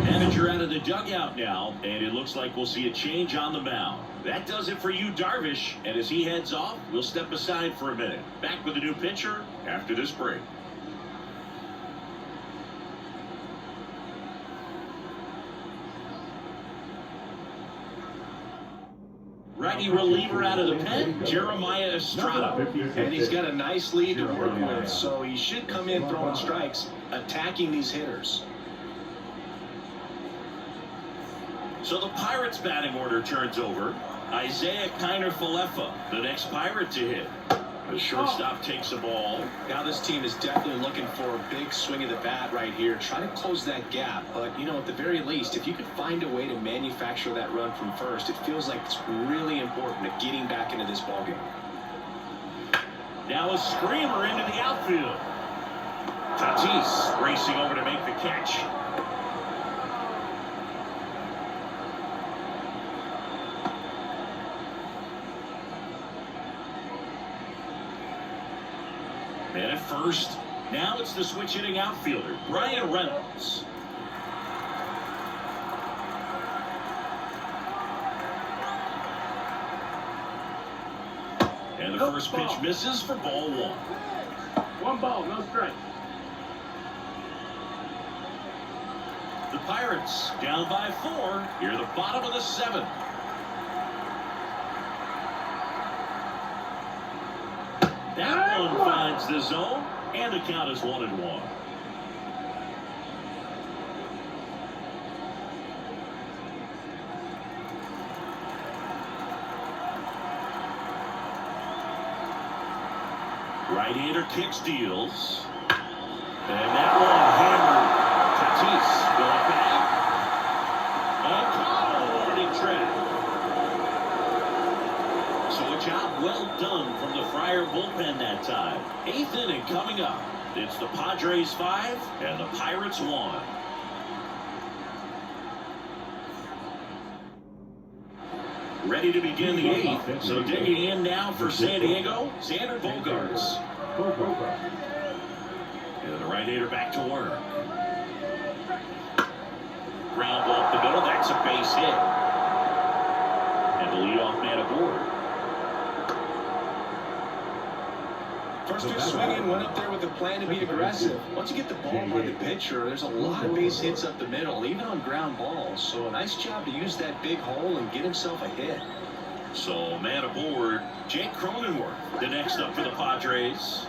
Manager out of the dugout now, and it looks like we'll see a change on the mound. That does it for you, Darvish. And as he heads off, we'll step aside for a minute. Back with a new pitcher after this break. Righty reliever out of the pen, Jeremiah Estrada. And he's got a nice lead to work with, so he should come in throwing strikes, attacking these hitters. So the Pirates batting order turns over. Isaiah Kiner-Falefa, the next Pirate to hit. The shortstop takes the ball. Now this team is definitely looking for a big swing of the bat right here. Try to close that gap. But, you know, at the very least, if you could find a way to manufacture that run from first, it feels like it's really important to getting back into this ballgame. Now a screamer into the outfield. Tatis racing over to make the catch. Man at first. Now it's the switch hitting outfielder, Brian Reynolds. And the first pitch misses for ball one. 1 ball, no strike. The Pirates down by 4 here, the bottom of the 7th. That one finds the zone, and the count is 1-1. Right-hander kicks, deals. And that one hammered. Tatis going back. And caught a warning track. So a job well done from the Friar bullpen that time. 8th inning coming up. It's the Padres 5 and the Pirates 1. Ready to begin the 8th. So digging in now for San Diego, Xander Bogaerts. And the right-hander back to work. Ground ball up the middle. That's a base hit. And the leadoff man aboard. First pitch swinging, went up there with a plan to be aggressive. Once you get the ball by the pitcher, there's a lot of base hits up the middle, even on ground balls. So a nice job to use that big hole and get himself a hit. So man aboard, Jake Cronenworth, the next up for the Padres.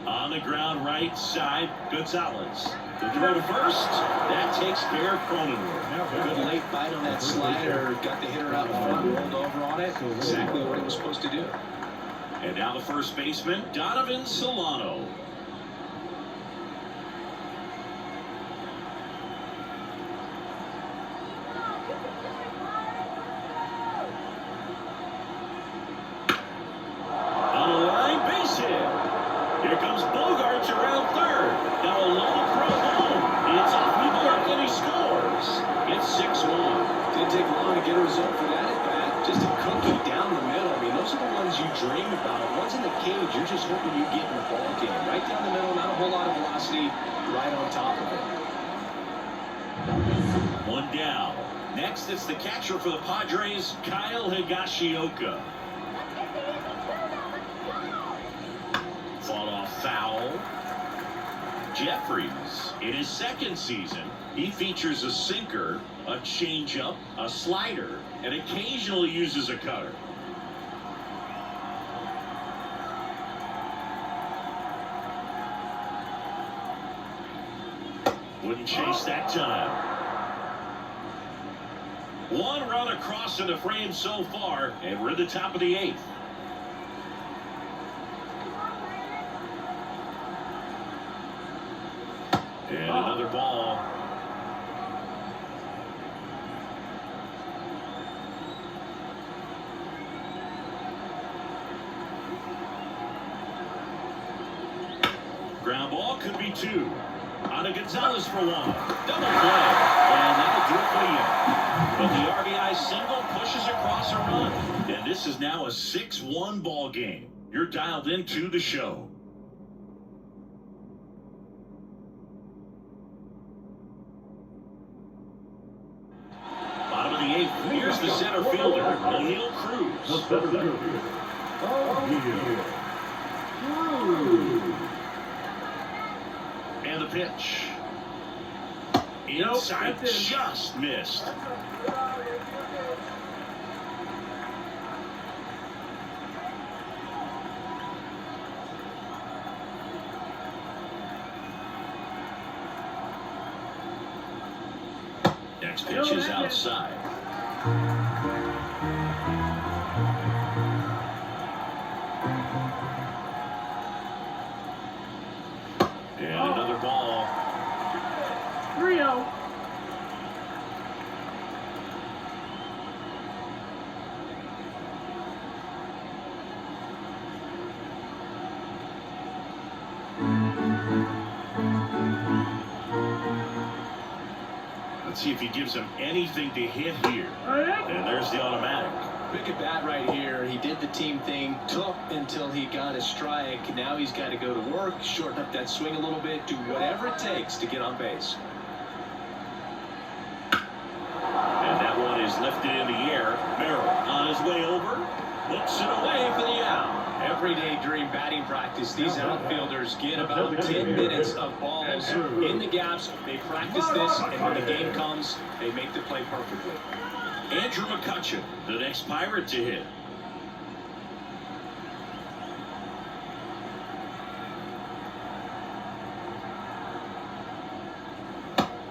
On the ground right side, Gonzalez. The throw to first. That takes care of Cronenworth. Good late bite on that slider. Got the hitter out in front, rolled over on it. Exactly what he was supposed to do. And now the first baseman, Donovan Solano. On the line, base hit. Here comes Bogaerts around third. Now a low throw home. It's off the mark and he scores. It's 6-1. Didn't take long to get a result for that at bat. Just a cookie down the middle. I mean, those are the ones you dream about. Once in the cage, you're just hoping you get in the ball game. Right down the middle, not a whole lot of velocity, right on top of it. One down. Next, it's the catcher for the Padres, Kyle Higashioka. Fought off foul. Jeffries, in his second season, he features a sinker, a changeup, a slider, and occasionally uses a cutter. Wouldn't chase that time. One run across in the frame so far, and we're at the top of the 8th. And another ball. Ground ball could be 2. On to Gonzalez for 1. Double play. And that'll do it for you. But the RBI single pushes across a run. And this is now a 6-1 ball game. You're dialed into the show. Bottom of the 8th. center fielder, And the pitch. Inside, just missed. Next pitch is outside. And another ball. 3-0. Let's see if he gives him anything to hit here. And there's the automatic. Big at bat right here. He did the team thing, took until he got a strike. Now he's got to go to work, shorten up that swing a little bit, do whatever it takes to get on base. And that one is lifted in the air. Merrill on his way over. Looks it away for the out. Everyday dream batting practice. These outfielders get about 10 minutes of balls in the gaps. They practice this, and when the game comes, they make the play perfectly. Andrew McCutcheon, the next Pirate to hit.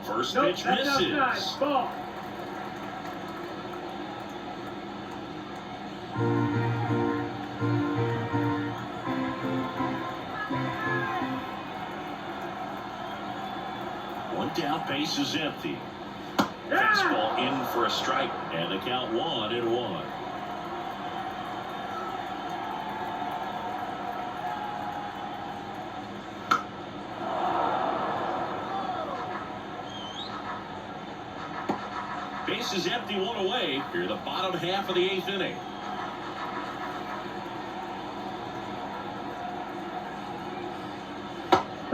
First pitch misses. Ball. One down, base is empty. Fastball in for a strike, and the count 1-1. Base is empty, one away. Here, the bottom half of the 8th inning.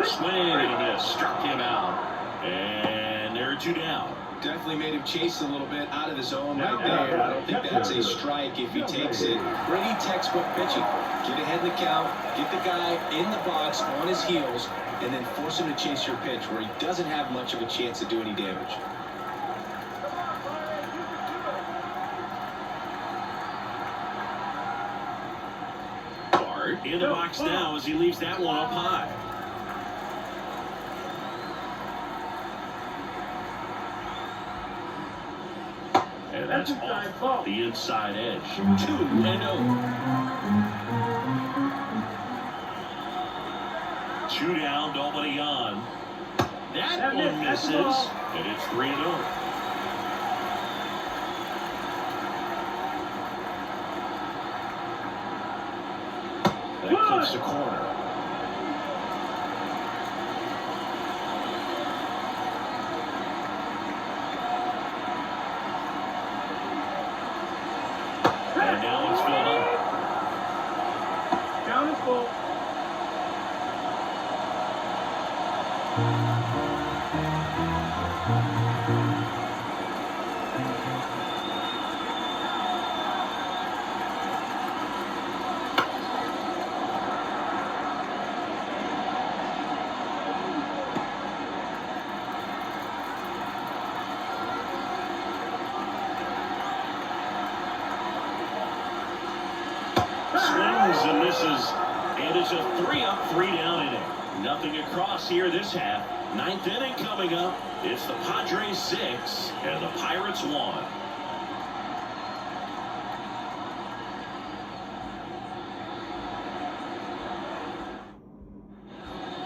Swing and a miss, struck him out, and there are 2 down. Definitely made him chase a little bit out of the zone right there. I don't think that's a strike if he takes it. Pretty textbook pitching. Get ahead in the count, get the guy in the box on his heels, and then force him to chase your pitch where he doesn't have much of a chance to do any damage. Bart in the box now as he leaves that one up high. And that's off the inside edge. 2-0. 2 down, nobody on. That one misses, and it's 3-0. That clips the corner. And now it's filled up. Count is full. Swings and misses. And it's a 3-up, 3-down inning. Nothing across here this half. 9th inning coming up. It's the Padres 6 and the Pirates 1.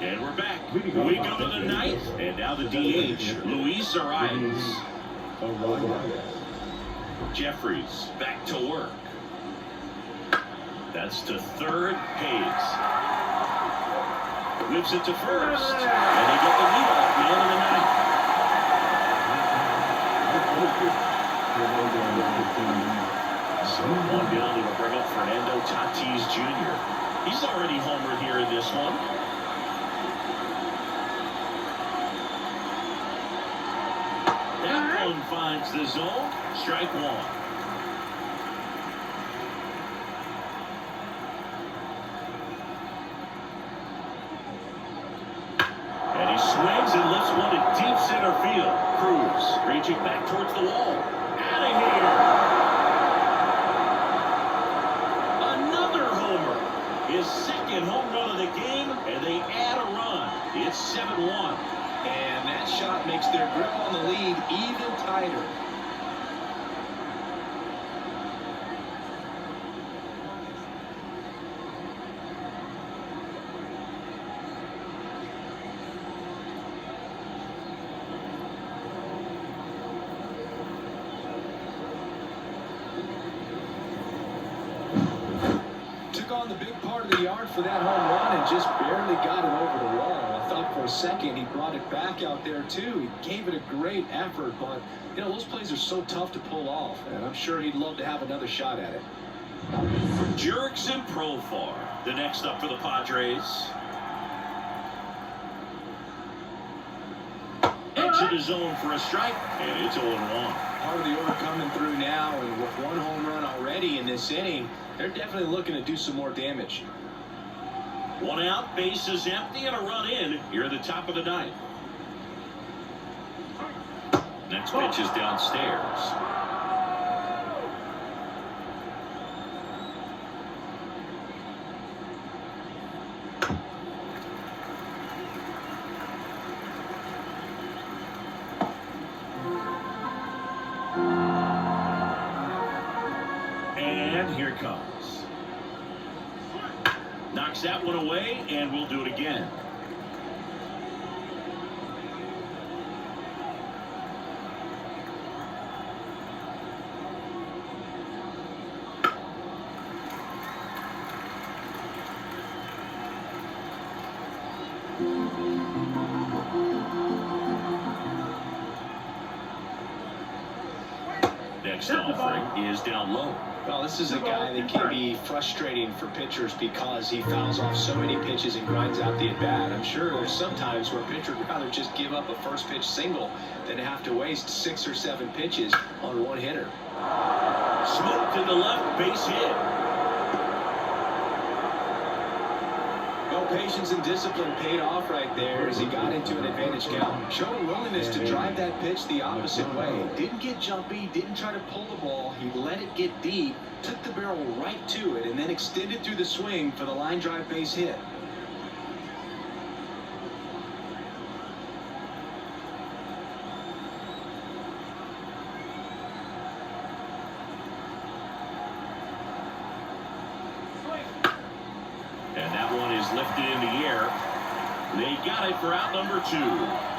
And we're back. We go to the 9th. And now the DH, Luis Arias. Jeffries back to work. That's to third. Hayes whips it to first, and they get the lead off the end of the 9th. So 1 down to bring up Fernando Tatis Jr. He's already homered here in this one. That one finds the zone. Strike 1. swings and lifts one to deep center field. Cruz reaching back towards the wall. Out of here. Another homer. His second home run of the game, and they add a run. It's 7-1. And that shot makes their grip on the lead even tighter. Took on the big part of the yard for that home run and just barely got it over the wall. I thought for a second he brought it back out there too. He gave it a great effort, but you know, those plays are so tough to pull off, and I'm sure he'd love to have another shot at it. Jerks and Profar, the next up for the Padres. Into the zone for a strike, and it's 0-1. Part of the order coming through now, and with one home run already in this inning, they're definitely looking to do some more damage. One out, bases empty, and a run in here at the top of the ninth. Next pitch is downstairs. And here it comes. Knocks that one away, and we'll do it again. Next offering is down low. Well, this is a guy that can be frustrating for pitchers because he fouls off so many pitches and grinds out the at-bat. I'm sure there's some times where a pitcher would rather just give up a first pitch single than have to waste 6 or 7 pitches on one hitter. Smoked in the left, base hit. Well, patience and discipline paid off right there as he got into an advantage count. Showed a willingness to drive that pitch the opposite way. Didn't get jumpy, didn't try to pull the ball. He let it get deep, took the barrel right to it, and then extended through the swing for the line drive base hit. And that one is lifted in the air. They got it for out number 2.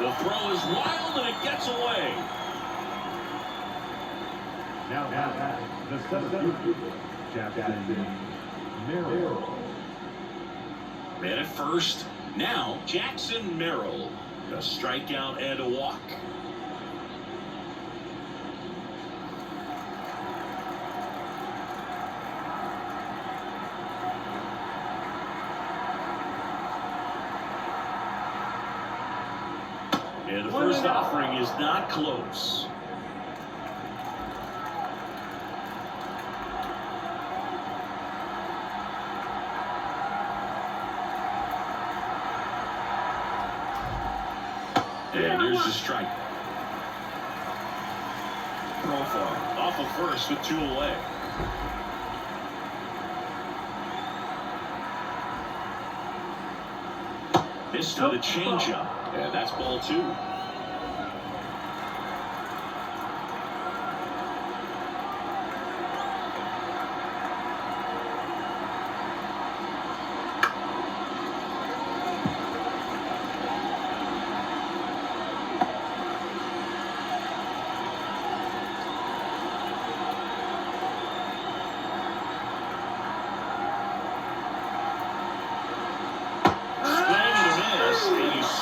The throw is wild, and it gets away. Now the substitute, Jackson Merrill. Man at first. Now Jackson Merrill. A strikeout and a walk. And the first offering is not close. And there's the strike. Profar off of first with 2 away. This to the changeup. And that's ball 2.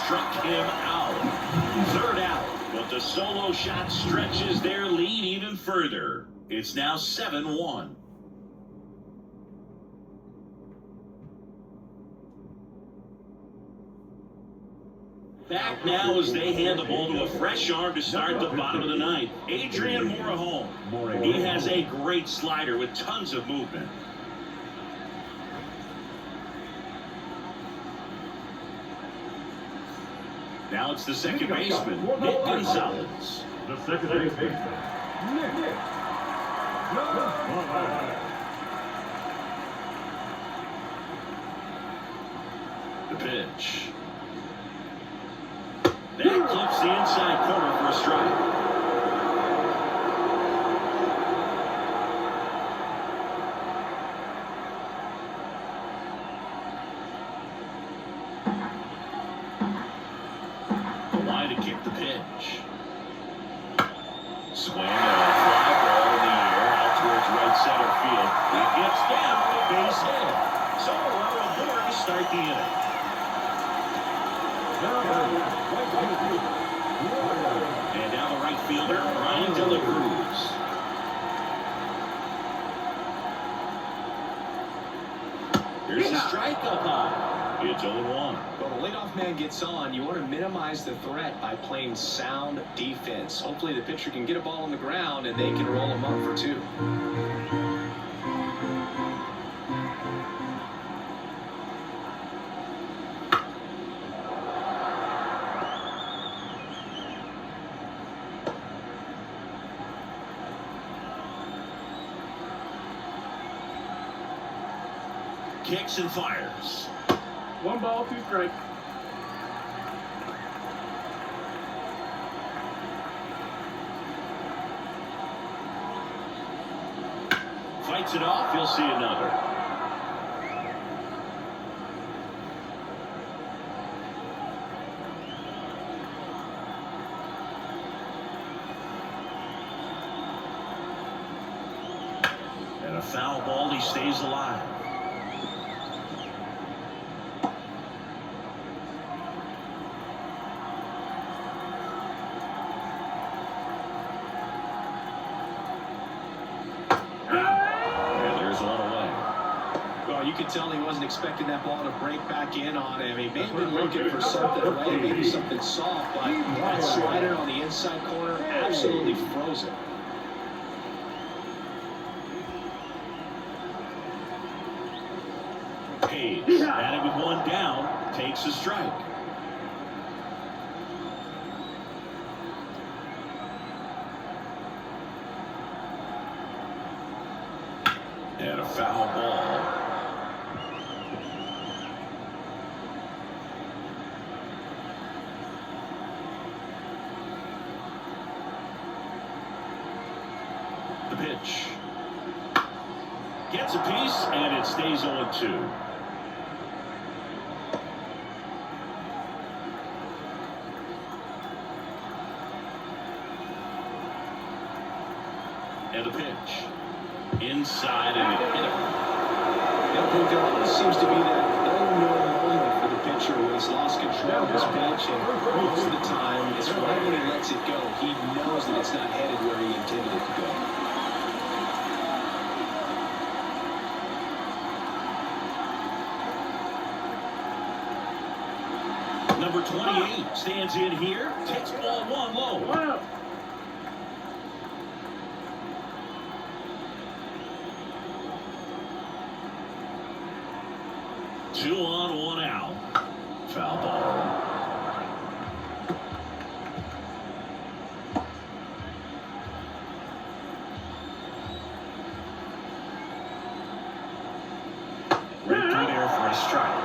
Struck him out. 3rd out, but the solo shot stretches their lead even further. It's now 7-1. Back now as they hand the ball to a fresh arm to start the bottom of the ninth. Adrian Morejon. He has a great slider with tons of movement. Now it's the second baseman, Nick Gonzalez. The second baseman, Nick Gonzalez. The pitch. That clips the inside corner for a strike. To kick the pitch. Swing and a fly ball in the air out towards right center field. It gets down a base hit. So a runner aboard to start the inning. And now the right fielder, Brian De La Cruz. Here's the strike up high. It's 0-1. Well, the leadoff man gets on. You want to minimize the threat by playing sound defense. Hopefully the pitcher can get a ball on the ground and they can roll him up for 2. Kicks and fires. 1 ball, 2 strikes. Fights it off. You'll see another. And a foul ball. He stays alive. You could tell he wasn't expecting that ball to break back in on him. He may have been looking for something away, maybe something soft, but that slider on the inside corner absolutely froze it. Hayes, batting with 1 down, takes a strike. And a foul ball. The pitch. Gets a piece, and it stays 0-2. And the pitch. Inside, and it hit him. I think there always seems to be that unknown moment for the pitcher when he's lost control of his pitch, and most of the time, it's right when he lets it go. He knows that it's not headed where he intended it to go. Number 28 stands in here, takes ball 1 low. Wow. Two on, 1 out. Foul ball. Right through there for a strike.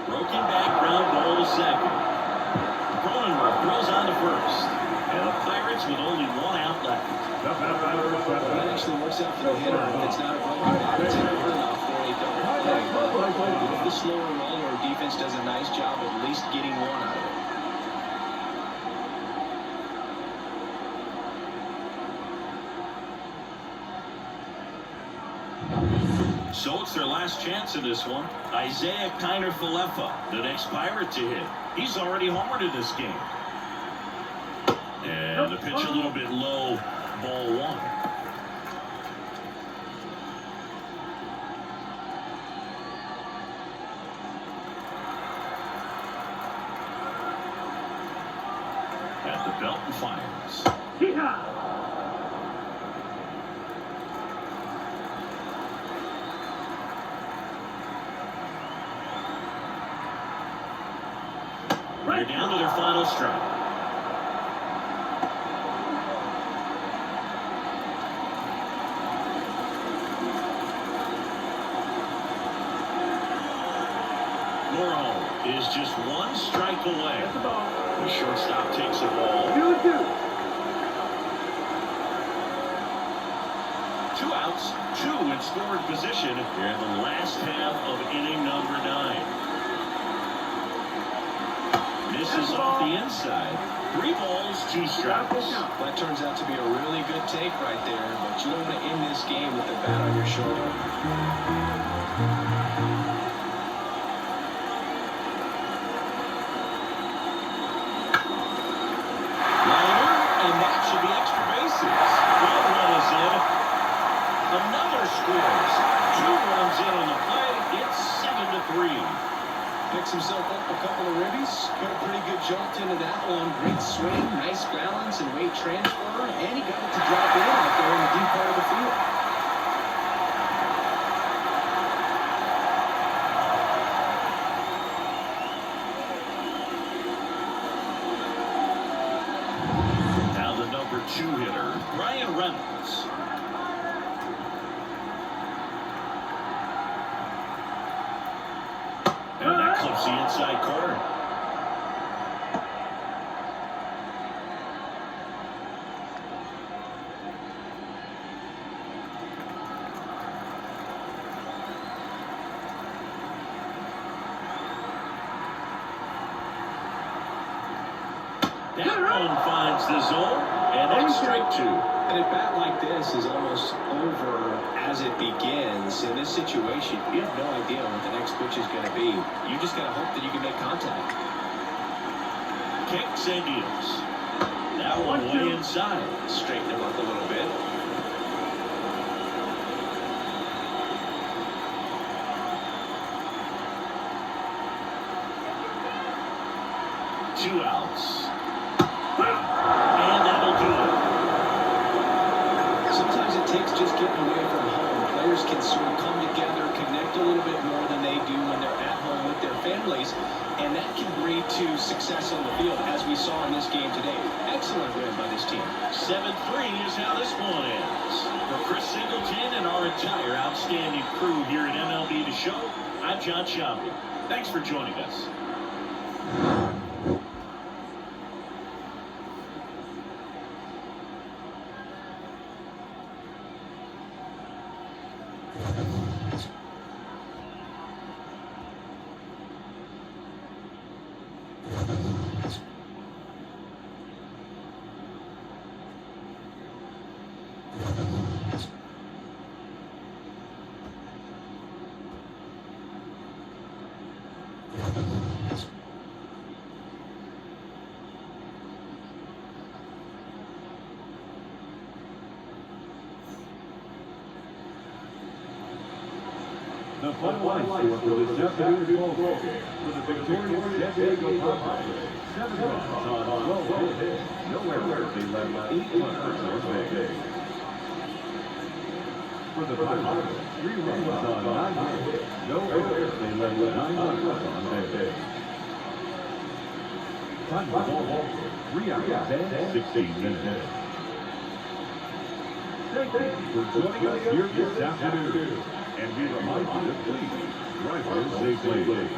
Broken back, ground ball to second. Cronenworth throws on to first. And the Pirates with only 1 out left. That actually works out for the hitter. It's not a broken bat. It's never enough for a double play. But if the slower roller defense does a nice job at least getting 1 out of it. So it's their last chance in this one. Isaiah Kiner-Falefa, the next Pirate to hit. He's already homered in this game. And the pitch a little bit low, ball 1. At the belt and fires. Yeehaw! they're down to their final strike. Normal is just one strike away. That's the ball. The shortstop takes the ball. 2-2. 2 outs, 2 in scoring position here in the last half of inning number 9. Misses off the inside. 3 balls, 2 strikes. That turns out to be a really good take right there, but you don't want to end this game with the bat on your shoulder. Liner, and that should be extra bases. 1 run is in. Another scores. 2 runs in on the play. It's 7-3. Picks himself up a couple of ribbies, put a pretty good jolt into that one. Great swing, nice balance and weight transfer, and he got it to drop in out there in the deep part of the field. Now the number 2 hitter, Brian Reynolds. And that clips the inside corner. That one finds the zone, and that's strike 2. And a bat like this is almost over as it begins. In this situation, you have no idea what the next pitch is going to be. You just got to hope that you can make contact. Kicks and deals. That one way inside. Straighten him up a little bit. Two outs. And that'll do it. Sometimes it takes just getting away from home. Players can sort of come together, connect a little bit more than they do when they're at home with their families, and that can breed to success on the field, as we saw in this game today. Excellent win by this team. 7-3 is how this one ends. For Chris Singleton and our entire outstanding crew here at MLB The Show, I'm John Schaubel. Thanks for joining us. The final line score for this afternoon's ball game for the victorious San Diego Padres. 7 runs on 12 hits. No errors. They led 8 runners on base. For the Padres, 3 runs on 9 hits. No errors. They led 9 runners on base. Time for ball 3 hours and 16 minutes. Thank you for joining us here this afternoon. And we remind you to please drive safely.